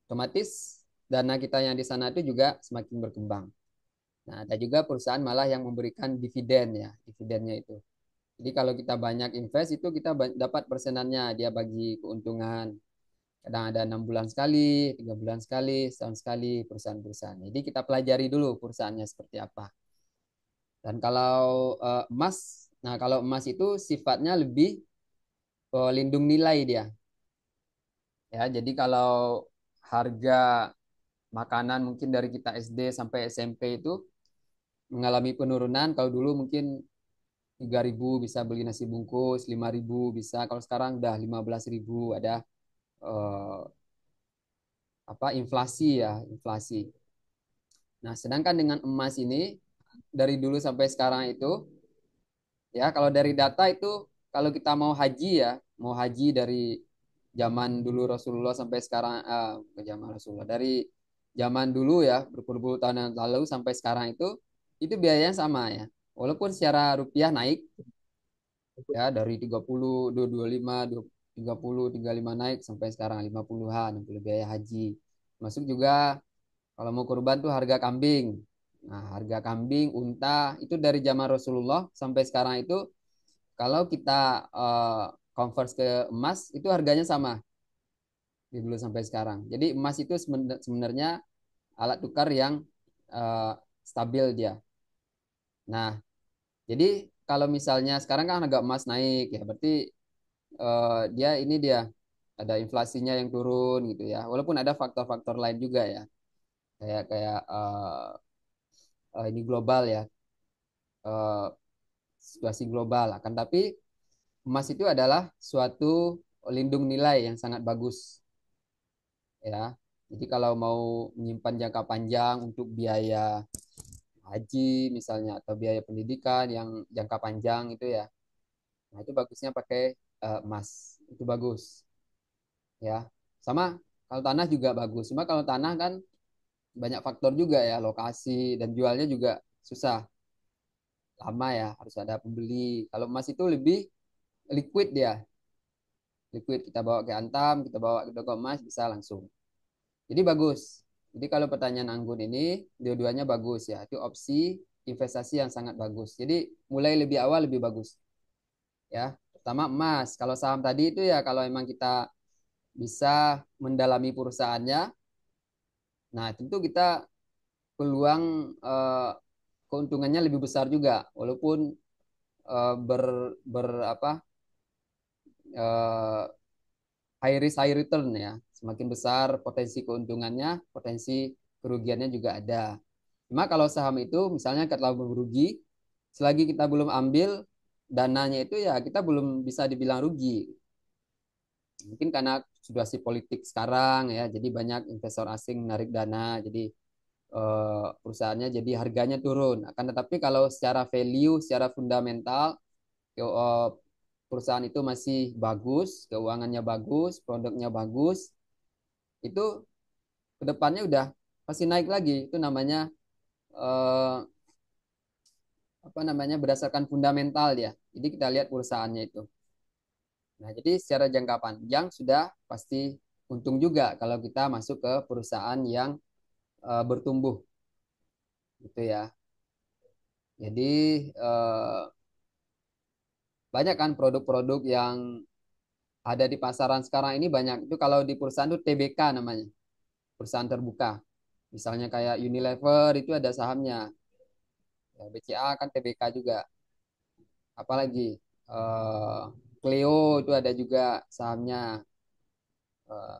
otomatis dana kita yang di sana itu juga semakin berkembang. Nah, ada juga perusahaan malah yang memberikan dividen ya, dividennya itu. Jadi kalau kita banyak invest itu kita dapat persenannya, dia bagi keuntungan. Kadang ada 6 bulan sekali, 3 bulan sekali, setahun sekali perusahaan-perusahaan. Jadi kita pelajari dulu perusahaannya seperti apa. Dan kalau emas, nah kalau emas itu sifatnya lebih lindung nilai dia. Ya, jadi kalau harga makanan mungkin dari kita SD sampai SMP itu mengalami penurunan. Kalau dulu mungkin 3.000 bisa beli nasi bungkus, 5.000 bisa. Kalau sekarang udah 15.000 ada eh, apa inflasi ya, inflasi. Nah, sedangkan dengan emas ini dari dulu sampai sekarang itu ya kalau dari data itu kalau kita mau haji ya, mau haji dari zaman dulu Rasulullah sampai sekarang ke zaman Rasulullah dari zaman dulu ya berpuluh-puluh tahun yang lalu sampai sekarang itu biayanya sama ya. Walaupun secara rupiah naik ya dari 30, 225, 30, 35 naik sampai sekarang 50-an untuk biaya haji. Masuk juga kalau mau kurban tuh harga kambing. Nah, harga kambing, unta itu dari zaman Rasulullah sampai sekarang itu kalau kita convert ke emas itu harganya sama di dulu sampai sekarang. Jadi emas itu sebenarnya alat tukar yang eh, stabil dia. Nah, jadi kalau misalnya sekarang kan harga emas naik ya, berarti dia ada inflasinya yang turun gitu ya. Walaupun ada faktor-faktor lain juga ya, kayak kayak ini global ya, eh, situasi global. Akan tapi emas itu adalah suatu lindung nilai yang sangat bagus ya. Jadi kalau mau menyimpan jangka panjang untuk biaya haji misalnya atau biaya pendidikan yang jangka panjang itu ya, nah itu bagusnya pakai emas. Itu bagus ya. Sama kalau tanah juga bagus. Cuma kalau tanah kan banyak faktor juga ya, lokasi dan jualnya juga susah, lama ya, harus ada pembeli. Kalau emas itu lebih liquid dia, liquid kita bawa ke Antam, kita bawa ke toko emas bisa langsung. Jadi bagus. Jadi kalau pertanyaan Anggun ini dua-duanya bagus ya. Itu opsi investasi yang sangat bagus. Jadi mulai lebih awal lebih bagus ya. Pertama emas. Kalau saham tadi itu ya kalau emang kita bisa mendalami perusahaannya, nah tentu kita peluang keuntungannya lebih besar juga walaupun eh, ber, ber apa eh, high risk high return ya. Semakin besar potensi keuntungannya, potensi kerugiannya juga ada. Cuma kalau saham itu misalnya kalau merugi, selagi kita belum ambil dananya itu ya kita belum bisa dibilang rugi. Mungkin karena situasi politik sekarang ya, jadi banyak investor asing menarik dana, jadi perusahaannya jadi harganya turun. Akan tetapi kalau secara value, secara fundamental perusahaan itu masih bagus, keuangannya bagus, produknya bagus, itu kedepannya udah pasti naik lagi. Itu namanya eh, apa namanya berdasarkan fundamental dia. Jadi kita lihat perusahaannya itu. Nah, jadi secara jangka panjang sudah pasti untung juga kalau kita masuk ke perusahaan yang bertumbuh, gitu ya. Jadi eh, banyak kan produk-produk yang ada di pasaran sekarang ini banyak. Itu kalau di perusahaan itu TBK namanya, perusahaan terbuka. Misalnya kayak Unilever itu ada sahamnya. Ya, BCA kan TBK juga. Apalagi eh, Cleo itu ada juga sahamnya. Eh,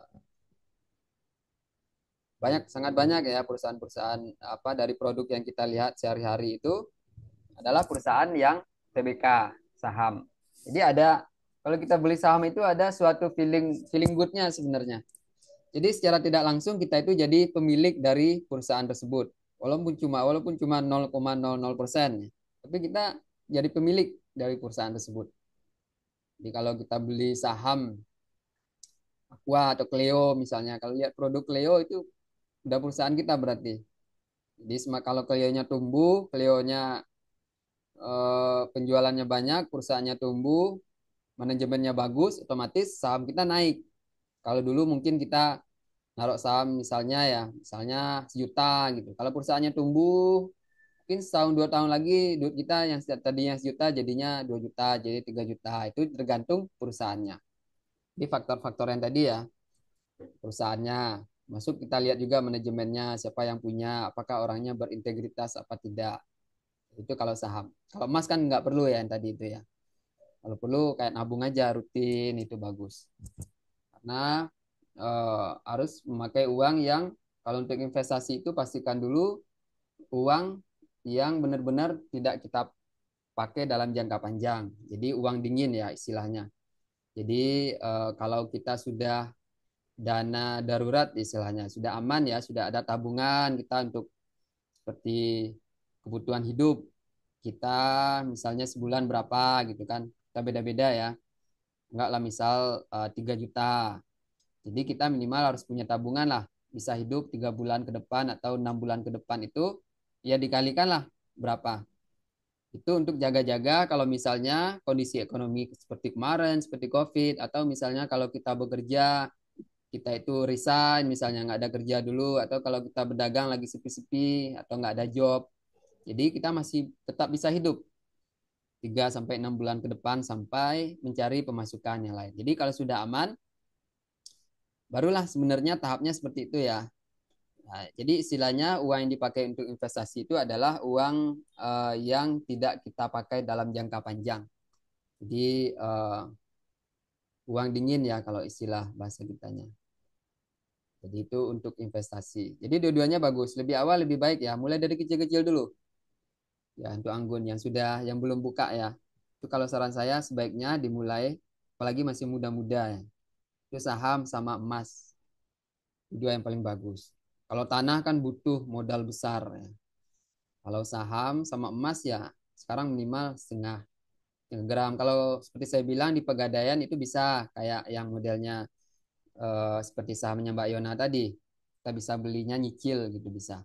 Banyak, sangat banyak ya perusahaan-perusahaan apa dari produk yang kita lihat sehari-hari itu adalah perusahaan yang TBK saham. Jadi ada, kalau kita beli saham itu ada suatu feeling feeling goodnya sebenarnya. Jadi secara tidak langsung kita itu jadi pemilik dari perusahaan tersebut. Walaupun cuma 0,00%, tapi kita jadi pemilik dari perusahaan tersebut. Jadi kalau kita beli saham Aqua atau Cleo misalnya, kalau lihat produk Cleo itu udah perusahaan kita berarti. Jadi kalau Cleo-nya tumbuh, Cleo-nya penjualannya banyak, perusahaannya tumbuh, manajemennya bagus, otomatis saham kita naik. Kalau dulu mungkin kita naruh saham misalnya ya, misalnya 1 juta gitu. Kalau perusahaannya tumbuh, mungkin setahun 2 tahun lagi duit kita yang tadinya 1 juta jadinya 2 juta, jadi 3 juta. Itu tergantung perusahaannya. Jadi faktor-faktor yang tadi ya, perusahaannya. Masuk kita lihat juga manajemennya, siapa yang punya, apakah orangnya berintegritas apa tidak. Itu kalau saham. Kalau emas kan nggak perlu ya yang tadi itu ya. Kalau perlu kayak nabung aja rutin itu bagus. Karena harus memakai uang yang kalau untuk investasi itu pastikan dulu uang yang benar-benar tidak kita pakai dalam jangka panjang. Jadi uang dingin ya istilahnya. Jadi kalau kita sudah dana darurat istilahnya sudah aman ya, sudah ada tabungan kita untuk seperti kebutuhan hidup kita misalnya sebulan berapa gitu kan, kita beda-beda ya, enggak lah misal 3 juta, jadi kita minimal harus punya tabungan lah, bisa hidup 3 bulan ke depan atau 6 bulan ke depan itu ya dikalikan lah berapa, itu untuk jaga-jaga kalau misalnya kondisi ekonomi seperti kemarin seperti COVID, atau misalnya kalau kita bekerja kita itu resign misalnya nggak ada kerja dulu, atau kalau kita berdagang lagi sepi-sepi atau nggak ada job, jadi kita masih tetap bisa hidup 3 sampai 6 bulan ke depan sampai mencari pemasukan yang lain. Jadi kalau sudah aman, barulah sebenarnya tahapnya seperti itu ya. Nah, jadi istilahnya uang yang dipakai untuk investasi itu adalah uang yang tidak kita pakai dalam jangka panjang. Jadi uang dingin ya kalau istilah bahasa kitanya. Jadi itu untuk investasi. Jadi dua-duanya bagus. Lebih awal lebih baik ya. Mulai dari kecil-kecil dulu. Ya untuk anggun yang belum buka ya. Itu kalau saran saya sebaiknya dimulai apalagi masih muda-muda ya. Itu saham sama emas. Dua yang paling bagus. Kalau tanah kan butuh modal besar ya. Kalau saham sama emas ya sekarang minimal setengah gram. Kalau seperti saya bilang di Pegadaian itu bisa kayak yang modelnya seperti sahamnya Mbak Yona tadi. Kita bisa belinya nyicil gitu bisa.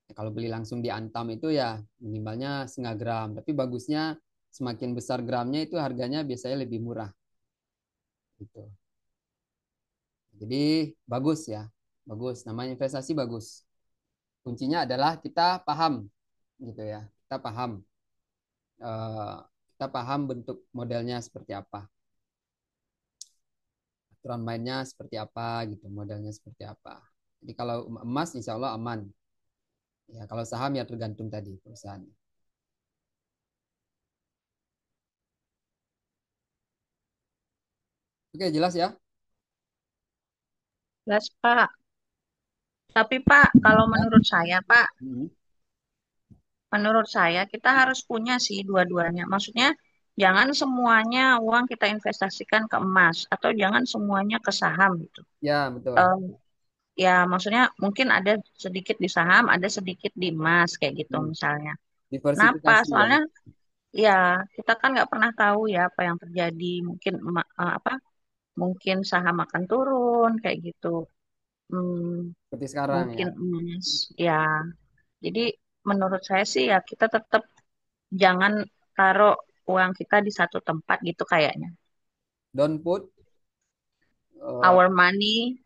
Kalau beli langsung di Antam itu ya minimalnya setengah gram. Tapi bagusnya semakin besar gramnya itu harganya biasanya lebih murah. Gitu. Jadi bagus ya, bagus. Namanya investasi bagus. Kuncinya adalah kita paham, gitu ya. Eh, kita paham bentuk modelnya seperti apa, aturan mainnya seperti apa, gitu. Modelnya seperti apa. Jadi kalau emas, insya Allah aman. Ya kalau saham ya tergantung tadi perusahaan. Oke jelas ya. Jelas, Pak. Tapi Pak, kalau Ya. Hmm. menurut saya kita harus punya sih dua-duanya. Maksudnya jangan semuanya uang kita investasikan ke emas atau jangan semuanya ke saham gitu. Ya betul. Em, ya maksudnya mungkin ada sedikit di saham, ada sedikit di emas kayak gitu Hmm. misalnya. Kenapa? Diversifikasi ya. Soalnya ya kita kan nggak pernah tahu ya apa yang terjadi. Mungkin apa? Mungkin saham akan turun kayak gitu. Hmm, Seperti sekarang ya. mungkin emas. Ya, jadi menurut saya sih ya kita tetap jangan taruh uang kita di satu tempat gitu kayaknya. Don't put uh, Our money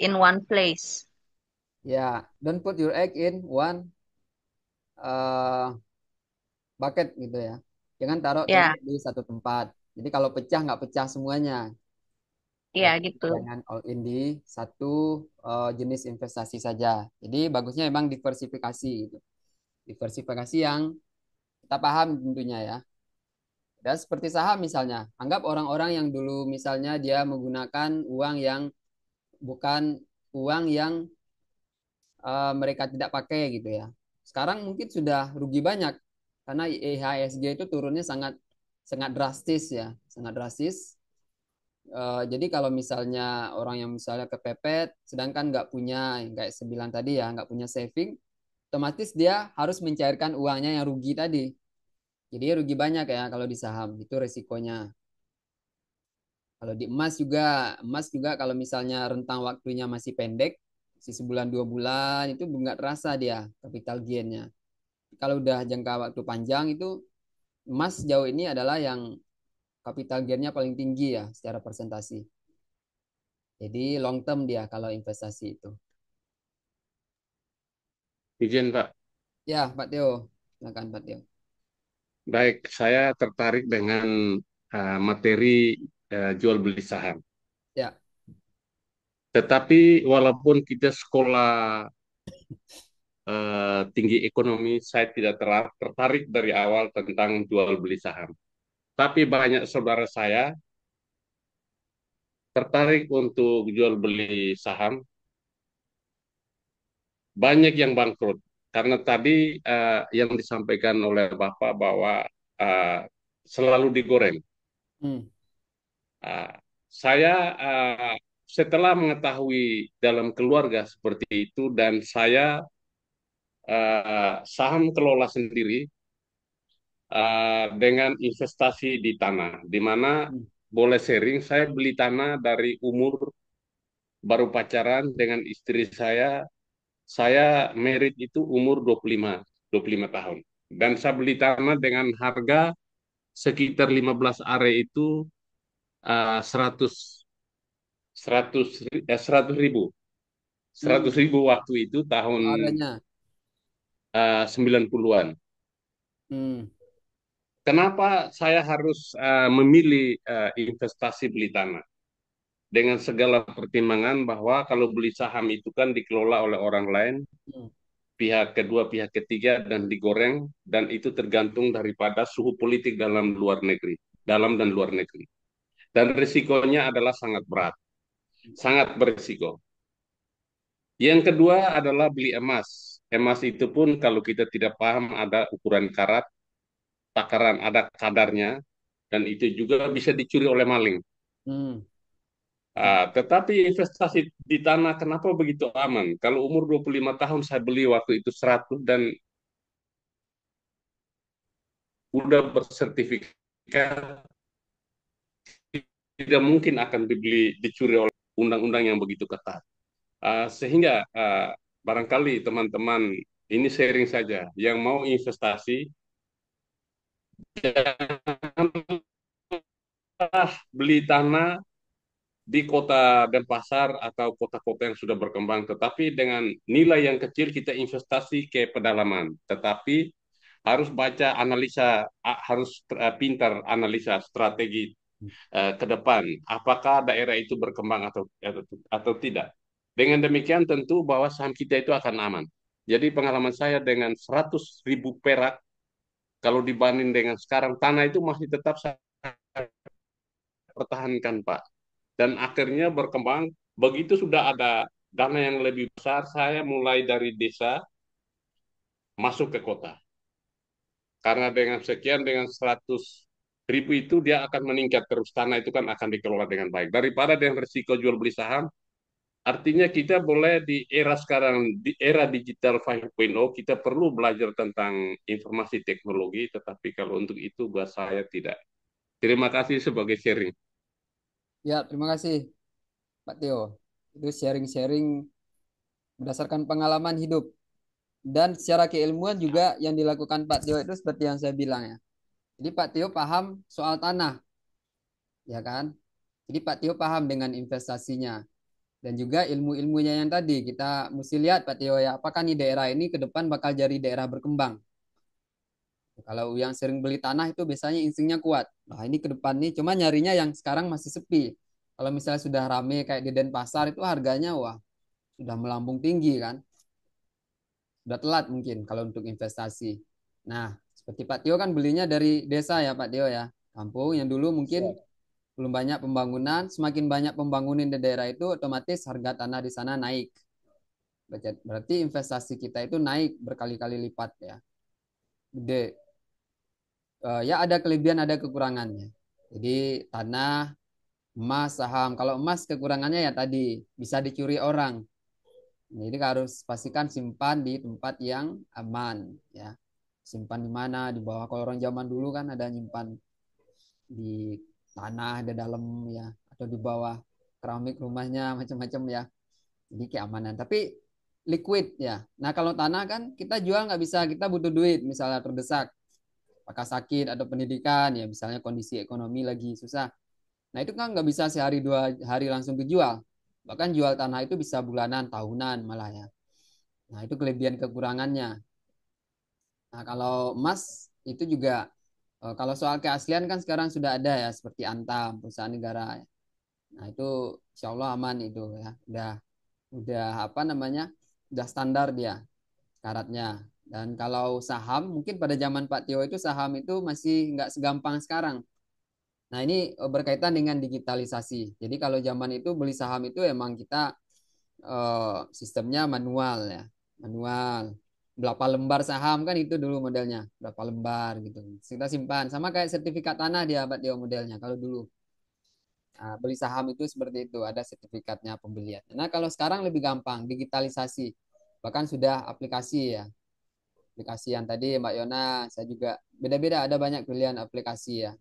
in one place. ya, don't put your egg in one uh, bucket gitu ya. Jangan taruh telur Ya, di satu tempat. Jadi kalau pecah nggak pecah semuanya. ya Jadi gitu. jangan all in di satu jenis investasi saja. Jadi bagusnya memang diversifikasi gitu. Diversifikasi yang kita paham tentunya ya. Dan seperti saham misalnya, anggap orang-orang yang dulu misalnya dia menggunakan uang yang bukan uang yang mereka tidak pakai gitu ya. Sekarang mungkin sudah rugi banyak karena IHSG itu turunnya sangat sangat drastis ya, sangat drastis. Jadi kalau misalnya orang yang misalnya kepepet, sedangkan nggak punya, yang kayak sembilan tadi ya, nggak punya saving, otomatis dia harus mencairkan uangnya yang rugi tadi. Jadi rugi banyak ya kalau di saham, itu resikonya. Kalau di emas juga kalau misalnya rentang waktunya masih pendek, masih sebulan 2 bulan, itu nggak terasa dia capital gainnya. Kalau udah jangka waktu panjang itu emas sejauh ini adalah yang capital gainnya paling tinggi ya secara persentasi. Jadi long term dia kalau investasi itu. Izin, Pak. Ya, Pak Teo. Silakan Pak Teo. Baik, saya tertarik dengan materi jual beli saham. Ya. Tetapi walaupun kita sekolah tinggi ekonomi, saya tidak tertarik dari awal tentang jual beli saham. Tapi banyak saudara saya tertarik untuk jual beli saham, banyak yang bangkrut. Karena tadi yang disampaikan oleh Bapak bahwa eh, selalu digoreng. Hmm. Uh, saya setelah mengetahui dalam keluarga seperti itu dan saya saham kelola sendiri dengan investasi di tanah, di mana Hmm. boleh sharing, saya beli tanah dari umur baru pacaran dengan istri saya merit itu umur 25 tahun. Dan saya beli tanah dengan harga sekitar 15 are itu 100 100 ribu. Hmm. 100 ribu waktu itu tahun Adanya. 90-an. Hmm. Kenapa saya harus memilih investasi beli tanah? Dengan segala pertimbangan bahwa kalau beli saham itu kan dikelola oleh orang lain, Hmm. pihak kedua, pihak ketiga, dan digoreng, dan itu tergantung daripada suhu politik dalam dan luar negeri. Dan risikonya adalah sangat berat, sangat berisiko. Yang kedua adalah beli emas. Emas itu pun kalau kita tidak paham ada ukuran karat, takaran ada kadarnya, dan itu juga bisa dicuri oleh maling. Hmm. Ya. Tetapi investasi di tanah kenapa begitu aman? Kalau umur 25 tahun saya beli waktu itu 100 dan udah bersertifikat, tidak mungkin akan dicuri oleh undang-undang yang begitu ketat. Sehingga barangkali teman-teman ini sharing saja yang mau investasi beli tanah di kota Denpasar atau kota-kota yang sudah berkembang, tetapi dengan nilai yang kecil kita investasi ke pedalaman, tetapi harus baca analisa, harus pintar analisa strategi ke depan, apakah daerah itu berkembang atau tidak. Dengan demikian tentu bahwa saham kita itu akan aman. Jadi pengalaman saya dengan 100 ribu perak, kalau dibanding dengan sekarang, tanah itu masih tetap saya pertahankan, Pak. Dan akhirnya berkembang, begitu sudah ada dana yang lebih besar, saya mulai dari desa masuk ke kota. Karena dengan sekian, dengan 100 ribu itu dia akan meningkat terus. Tanah itu kan akan dikelola dengan baik. Daripada dengan risiko jual beli saham, artinya kita boleh di era sekarang, di era digital 5.0, kita perlu belajar tentang informasi teknologi, tetapi kalau untuk itu buat saya tidak. Terima kasih sebagai sharing. Ya, terima kasih Pak Teo. Itu sharing-sharing berdasarkan pengalaman hidup. Dan secara keilmuan juga yang dilakukan Pak Tio itu seperti yang saya bilang ya. Jadi Pak Tio paham soal tanah, ya kan? Jadi Pak Tio paham dengan investasinya dan juga ilmu-ilmunya yang tadi kita mesti lihat Pak Tio ya, apakah nih daerah ini ke depan bakal jadi daerah berkembang. Kalau yang sering beli tanah itu biasanya instingnya kuat. Nah ini ke depan nih, cuma nyarinya yang sekarang masih sepi. Kalau misalnya sudah rame kayak di Denpasar itu harganya wah sudah melambung tinggi kan. Sudah telat mungkin kalau untuk investasi. Nah, seperti Pak Tio kan belinya dari desa ya Pak Tio ya. Kampung yang dulu mungkin belum banyak pembangunan, semakin banyak pembangunan di daerah itu otomatis harga tanah di sana naik. Berarti investasi kita itu naik berkali-kali lipat ya. Gede. Ya ada kelebihan ada kekurangannya. Jadi tanah, emas, saham. Kalau emas kekurangannya ya tadi bisa dicuri orang. Jadi harus pastikan simpan di tempat yang aman ya. Simpan di mana? Di bawah. Kalau orang zaman dulu kan ada nyimpan di tanah di dalam ya, atau di bawah keramik rumahnya macam-macam ya. Jadi keamanan. Tapi liquid ya. Nah kalau tanah kan kita jual nggak bisa, kita butuh duit misalnya terdesak, apakah sakit atau pendidikan ya, misalnya kondisi ekonomi lagi susah. Nah itu kan nggak bisa sehari 2 hari langsung kejual. Bahkan jual tanah itu bisa bulanan, tahunan malah ya. Nah itu kelebihan kekurangannya. Nah kalau emas itu juga kalau soal keaslian kan sekarang sudah ada ya, seperti Antam, perusahaan negara. Nah itu insya Allah aman itu ya. Udah apa namanya? Udah standar dia syaratnya. Dan kalau saham mungkin pada zaman Pak Tio itu saham itu masih nggak segampang sekarang. Nah ini berkaitan dengan digitalisasi. Jadi kalau zaman itu beli saham itu emang kita sistemnya manual ya, manual. Berapa lembar saham kan itu dulu modelnya, berapa lembar gitu. Kita simpan sama kayak sertifikat tanah dia Pak Tio modelnya kalau dulu. Nah, beli saham itu seperti itu, ada sertifikatnya pembelian. Nah kalau sekarang lebih gampang, digitalisasi. Bahkan sudah aplikasi ya, aplikasi yang tadi Mbak Yona, saya juga beda-beda, ada banyak pilihan aplikasi ya.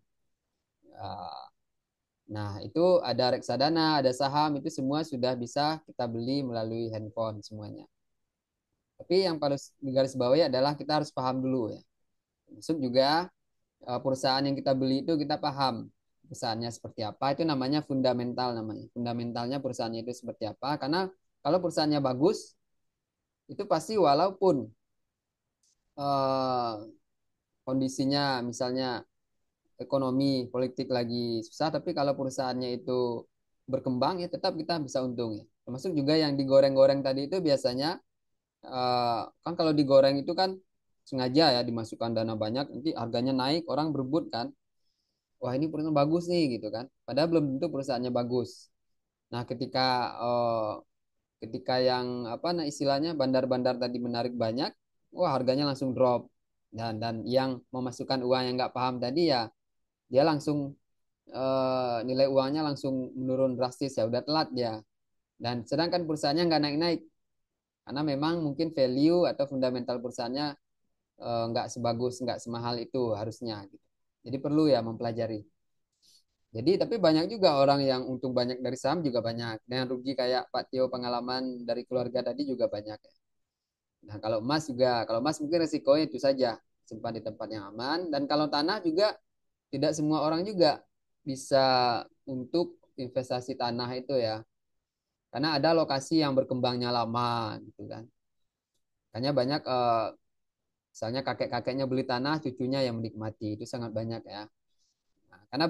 Nah, itu ada reksadana, ada saham, itu semua sudah bisa kita beli melalui handphone semuanya. Tapi yang harus digarisbawahi adalah kita harus paham dulu ya. Maksud juga perusahaan yang kita beli itu kita paham perusahaannya seperti apa, itu namanya fundamental namanya. Fundamentalnya perusahaannya itu seperti apa, karena kalau perusahaannya bagus, itu pasti walaupun eh, kondisinya misalnya ekonomi, politik lagi susah, tapi kalau perusahaannya itu berkembang ya tetap kita bisa untung ya. Termasuk juga yang digoreng-goreng tadi itu biasanya kan kalau digoreng itu kan sengaja ya dimasukkan dana banyak, nanti harganya naik, orang berebut kan. Wah ini perusahaan bagus nih gitu kan. Padahal belum tentu perusahaannya bagus. Nah ketika yang apa nah istilahnya bandar-bandar tadi menarik banyak, wah harganya langsung drop. Dan yang memasukkan uang yang nggak paham tadi ya dia langsung nilai uangnya langsung menurun drastis ya udah telat dia. Dan sedangkan perusahaannya nggak naik-naik karena memang mungkin value atau fundamental perusahaannya nggak sebagus nggak semahal itu harusnya gitu. Jadi perlu ya mempelajari. Jadi tapi banyak juga orang yang untung banyak dari saham juga banyak. Dan rugi kayak Pak Tio pengalaman dari keluarga tadi juga banyak ya. Nah kalau emas juga, kalau emas mungkin resikonya itu saja simpan di tempat yang aman. Dan kalau tanah juga tidak semua orang juga bisa untuk investasi tanah itu ya. Karena ada lokasi yang berkembangnya lama gitu kan. Makanya banyak misalnya kakek-kakeknya beli tanah, cucunya yang menikmati. Itu sangat banyak ya. Nah, karena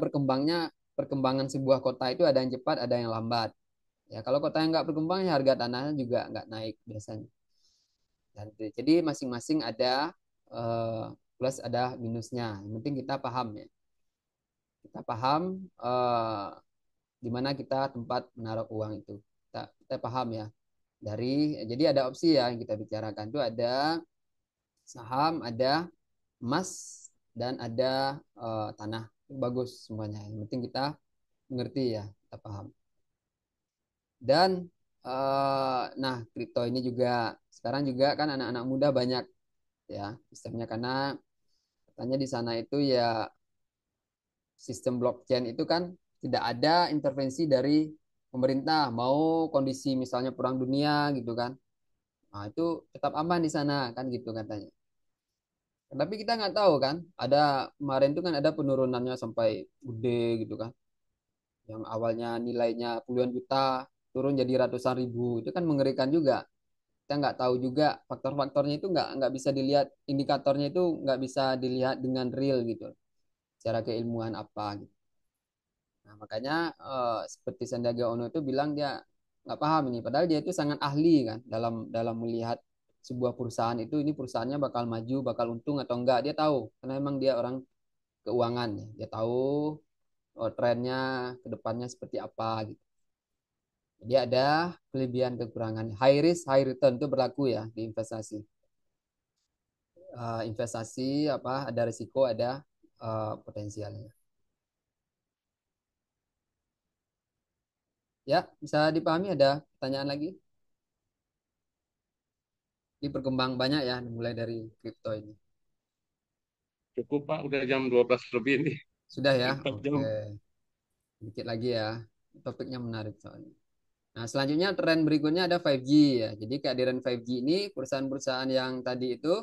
perkembangan sebuah kota itu ada yang cepat, ada yang lambat. Ya, kalau kota yang nggak berkembang, ya harga tanahnya juga nggak naik biasanya. Dan, jadi masing-masing ada plus ada minusnya. Yang penting kita paham ya. Kita paham di mana kita tempat menaruh uang itu. Kita paham ya. Jadi ada opsi ya yang kita bicarakan itu ada saham, ada emas, dan ada tanah. Itu bagus semuanya. Yang penting kita mengerti ya, kita paham. Dan nah kripto ini juga sekarang juga kan anak-anak muda banyak ya sistemnya karena katanya di sana itu ya sistem blockchain itu kan tidak ada intervensi dari pemerintah mau kondisi misalnya perang dunia gitu kan. Nah, itu tetap aman di sana kan gitu katanya. Tapi kita nggak tahu kan, ada kemarin itu kan ada penurunannya sampai gede gitu kan. Yang awalnya nilainya puluhan juta turun jadi ratusan ribu, itu kan mengerikan juga. Kita nggak tahu juga faktor-faktornya itu nggak bisa dilihat, indikatornya itu nggak bisa dilihat dengan real gitu, secara keilmuan apa gitu. Nah makanya seperti Sandiaga Uno itu bilang dia nggak paham ini, padahal dia itu sangat ahli kan dalam dalam melihat sebuah perusahaan itu ini perusahaannya bakal maju, bakal untung atau enggak, dia tahu karena memang dia orang keuangan ya. Dia tahu trennya ke depannya seperti apa gitu. Jadi ada kelebihan kekurangan. High risk, high return itu berlaku ya di investasi. Investasi apa ada risiko, ada potensialnya. Ya, bisa dipahami, ada pertanyaan lagi? Ini berkembang banyak ya, mulai dari kripto ini. Cukup Pak, udah jam 12 lebih nih. Sudah ya? 4 Oke. jam. Sedikit lagi ya. Topiknya menarik soalnya. Nah, selanjutnya tren berikutnya ada 5G ya. Jadi kehadiran 5G ini perusahaan-perusahaan yang tadi itu,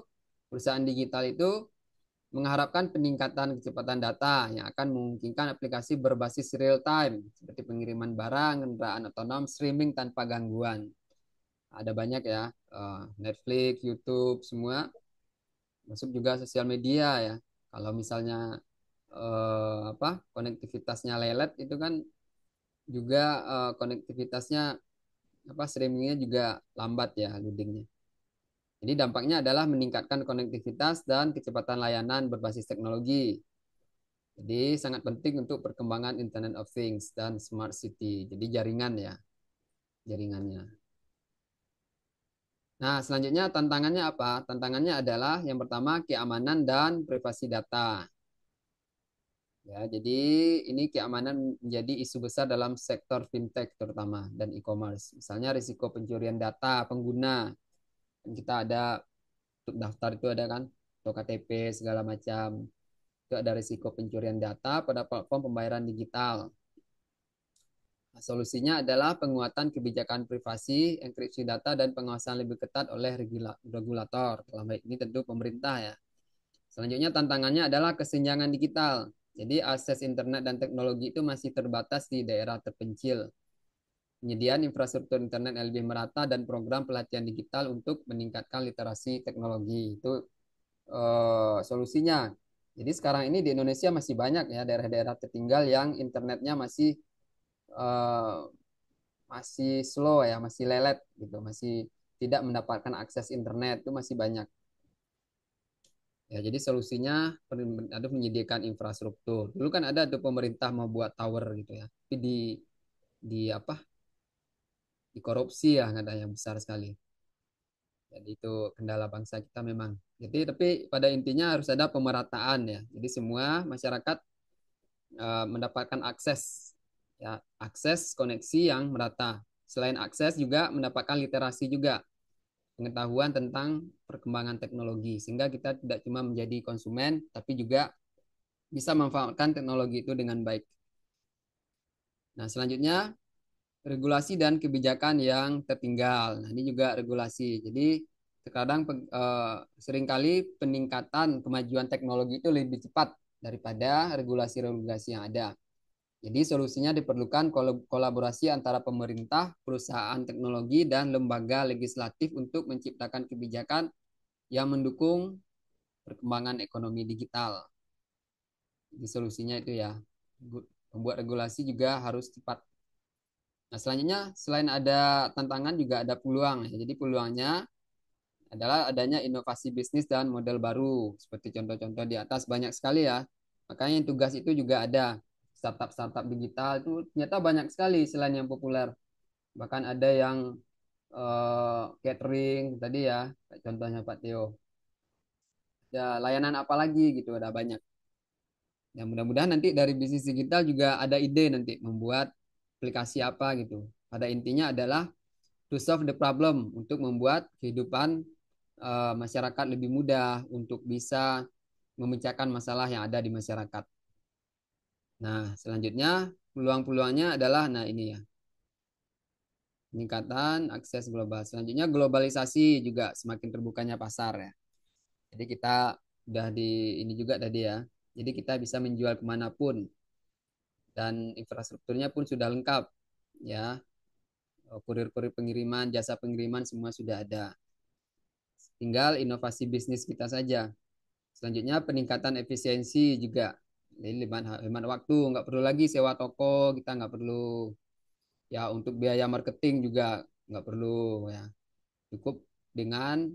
perusahaan digital itu mengharapkan peningkatan kecepatan data yang akan memungkinkan aplikasi berbasis real time seperti pengiriman barang, kendaraan otonom, streaming tanpa gangguan. Ada banyak ya, Netflix, YouTube, semua masuk juga sosial media ya. Kalau misalnya konektivitasnya lelet itu kan juga konektivitasnya streamingnya juga lambat ya loadingnya. Jadi dampaknya adalah meningkatkan konektivitas dan kecepatan layanan berbasis teknologi. Jadi sangat penting untuk perkembangan Internet of Things dan Smart City. Jadi jaringan ya, jaringannya. Nah, selanjutnya tantangannya apa? Tantangannya adalah yang pertama keamanan dan privasi data. Ya, jadi ini keamanan menjadi isu besar dalam sektor fintech terutama dan e-commerce. Misalnya risiko pencurian data pengguna. Dan kita ada untuk daftar itu ada kan, atau KTP segala macam. Itu ada risiko pencurian data pada platform pembayaran digital. Nah, solusinya adalah penguatan kebijakan privasi, enkripsi data, dan pengawasan lebih ketat oleh regulator. Dalam hal ini tentu pemerintah ya. Selanjutnya tantangannya adalah kesenjangan digital. Jadi akses internet dan teknologi itu masih terbatas di daerah terpencil. Penyediaan infrastruktur internet yang lebih merata dan program pelatihan digital untuk meningkatkan literasi teknologi itu solusinya. Jadi sekarang ini di Indonesia masih banyak ya daerah-daerah tertinggal yang internetnya masih eh, masih slow ya, masih lelet gitu, masih tidak mendapatkan akses internet itu masih banyak. Ya, jadi solusinya ada menyediakan infrastruktur. Dulu kan ada tuh pemerintah mau buat tower gitu ya, tapi di apa? Dikorupsi ya katanya besar sekali. Jadi itu kendala bangsa kita memang. Jadi tapi pada intinya harus ada pemerataan ya. Jadi semua masyarakat mendapatkan akses ya, akses koneksi yang merata. Selain akses juga mendapatkan literasi juga, pengetahuan tentang perkembangan teknologi sehingga kita tidak cuma menjadi konsumen tapi juga bisa memanfaatkan teknologi itu dengan baik. Nah, selanjutnya regulasi dan kebijakan yang tertinggal. Nah, ini juga regulasi. Jadi terkadang seringkali peningkatan kemajuan teknologi itu lebih cepat daripada regulasi-regulasi yang ada. Jadi solusinya diperlukan kolaborasi antara pemerintah, perusahaan teknologi, dan lembaga legislatif untuk menciptakan kebijakan yang mendukung perkembangan ekonomi digital. Jadi solusinya itu ya, membuat regulasi juga harus cepat. Nah, selanjutnya selain ada tantangan juga ada peluang. Jadi peluangnya adalah adanya inovasi bisnis dan model baru. Seperti contoh-contoh di atas banyak sekali ya. Makanya tugas itu juga ada. Startup-startup digital itu ternyata banyak sekali selain yang populer. Bahkan ada yang catering tadi ya, contohnya Pak Teo. Ya, layanan apa lagi gitu, ada banyak. Ya, mudah-mudahan nanti dari bisnis digital juga ada ide nanti membuat aplikasi apa gitu. Pada intinya adalah to solve the problem, untuk membuat kehidupan masyarakat lebih mudah untuk bisa memecahkan masalah yang ada di masyarakat. Nah, selanjutnya peluang-peluangnya adalah nah ini ya. Peningkatan akses global. Selanjutnya globalisasi juga semakin terbukanya pasar ya. Jadi kita udah di ini juga tadi ya. Jadi kita bisa menjual kemanapun dan infrastrukturnya pun sudah lengkap ya. Kurir-kurir pengiriman, jasa pengiriman semua sudah ada. Tinggal inovasi bisnis kita saja. Selanjutnya peningkatan efisiensi juga. Jadi hemat waktu, nggak perlu lagi sewa toko, kita nggak perlu ya untuk biaya marketing juga nggak perlu ya. Cukup dengan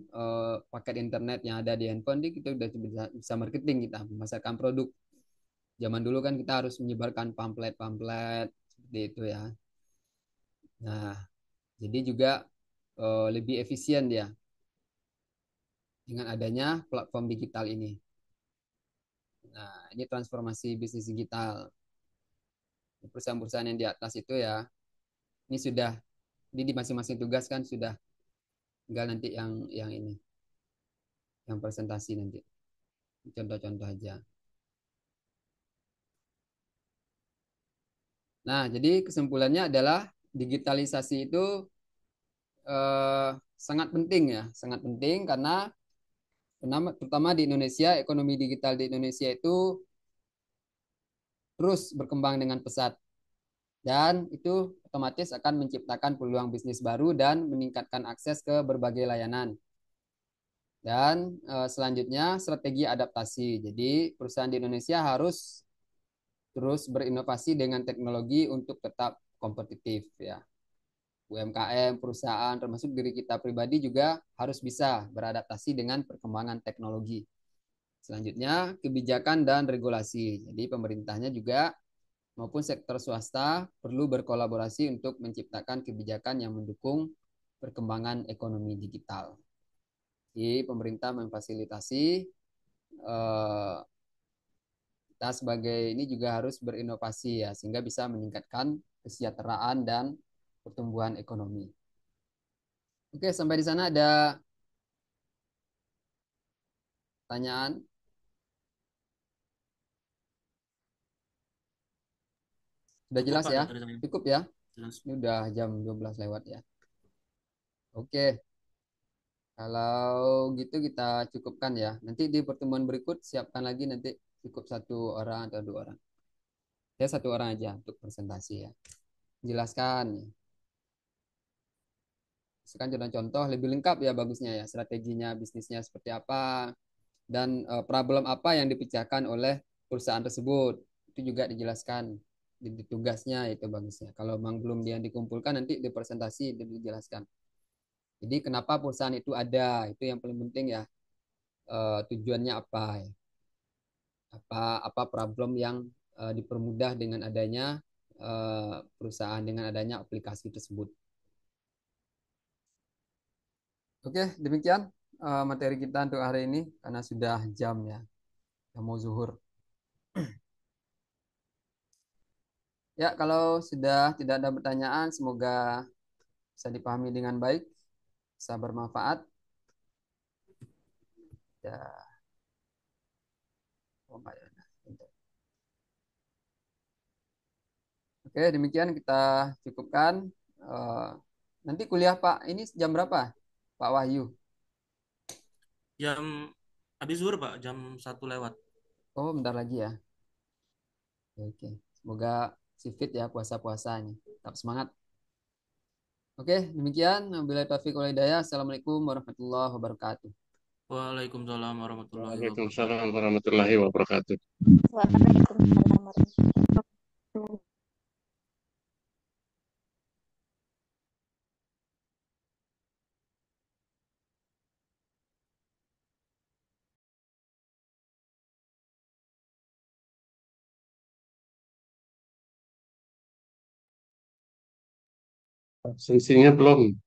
paket internet yang ada di handphone, kita udah bisa marketing, kita memasarkan produk. Zaman dulu kan kita harus menyebarkan pamflet-pamflet seperti itu ya. Nah, jadi juga lebih efisien dia dengan adanya platform digital ini. Nah, ini transformasi bisnis digital. Perusahaan-perusahaan yang di atas itu ya, ini sudah, ini di masing-masing tugas kan sudah, tinggal nanti yang ini, yang presentasi nanti. Contoh-contoh aja. Nah, jadi kesimpulannya adalah digitalisasi itu sangat penting ya, sangat penting karena terutama di Indonesia, ekonomi digital di Indonesia itu terus berkembang dengan pesat dan itu otomatis akan menciptakan peluang bisnis baru dan meningkatkan akses ke berbagai layanan. Dan selanjutnya strategi adaptasi. Jadi perusahaan di Indonesia harus terus berinovasi dengan teknologi untuk tetap kompetitif ya. UMKM, perusahaan, termasuk diri kita pribadi juga harus bisa beradaptasi dengan perkembangan teknologi. Selanjutnya, kebijakan dan regulasi. Jadi pemerintahnya juga maupun sektor swasta perlu berkolaborasi untuk menciptakan kebijakan yang mendukung perkembangan ekonomi digital. Jadi pemerintah memfasilitasi, eh, kita sebagai ini juga harus berinovasi ya, sehingga bisa meningkatkan kesejahteraan dan pertumbuhan ekonomi. Oke, sampai di sana ada pertanyaan? Sudah Cukup jelas Pak ya? dari saya. Cukup ya? Jelas. Ini udah jam 12 lewat ya. Oke, kalau gitu kita cukupkan ya. Nanti di pertemuan berikut siapkan lagi nanti cukup satu orang atau dua orang. Ya satu orang aja untuk presentasi ya. Jelaskan. Sekarang contoh-contoh lebih lengkap ya bagusnya ya. Strateginya, bisnisnya seperti apa. Dan problem apa yang dipecahkan oleh perusahaan tersebut. Itu juga dijelaskan di tugasnya itu bagusnya. Kalau memang belum dia dikumpulkan nanti di presentasi dijelaskan. Jadi kenapa perusahaan itu ada, itu yang paling penting ya. Tujuannya apa ya. Apa problem yang dipermudah dengan adanya perusahaan dengan adanya aplikasi tersebut. Oke, demikian materi kita untuk hari ini karena sudah jam ya, mau zuhur. Ya, kalau sudah tidak ada pertanyaan, semoga bisa dipahami dengan baik, bisa bermanfaat. Ya, oh, ya. Oke, demikian kita cukupkan. Eh, Nanti kuliah Pak, ini jam berapa, Pak Wahyu? Jam habis zuhur Pak, jam 1 lewat. Oh, bentar lagi ya. Oke, semoga si fit ya puasa-puasanya. Tetap semangat. Oke, demikian. Wabillahi taufiq wal hidayah. Assalamualaikum warahmatullahi wabarakatuh. Waalaikumsalam warahmatullahi wabarakatuh. Waalaikumsalam warahmatullahi wabarakatuh. Waalaikumsalam warahmatullahi wabarakatuh. Absensinya belum.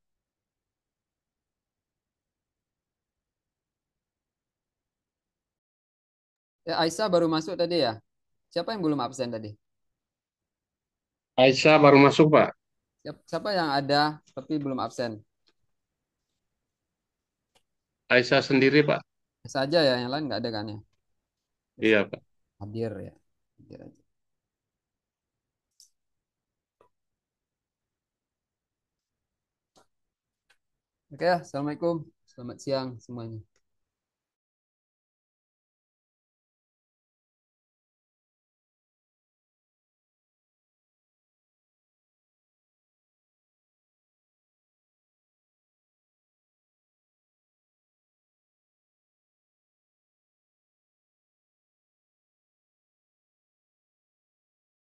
Ya, Aisyah baru masuk tadi ya. Siapa yang belum absen tadi? Aisyah baru masuk, Pak. Siapa yang ada tapi belum absen? Aisyah sendiri, Pak. Saja ya, yang lain nggak ada kan ya? Iya, Pak. Hadir ya. Hadir aja. Oke, assalamualaikum. Selamat siang semuanya.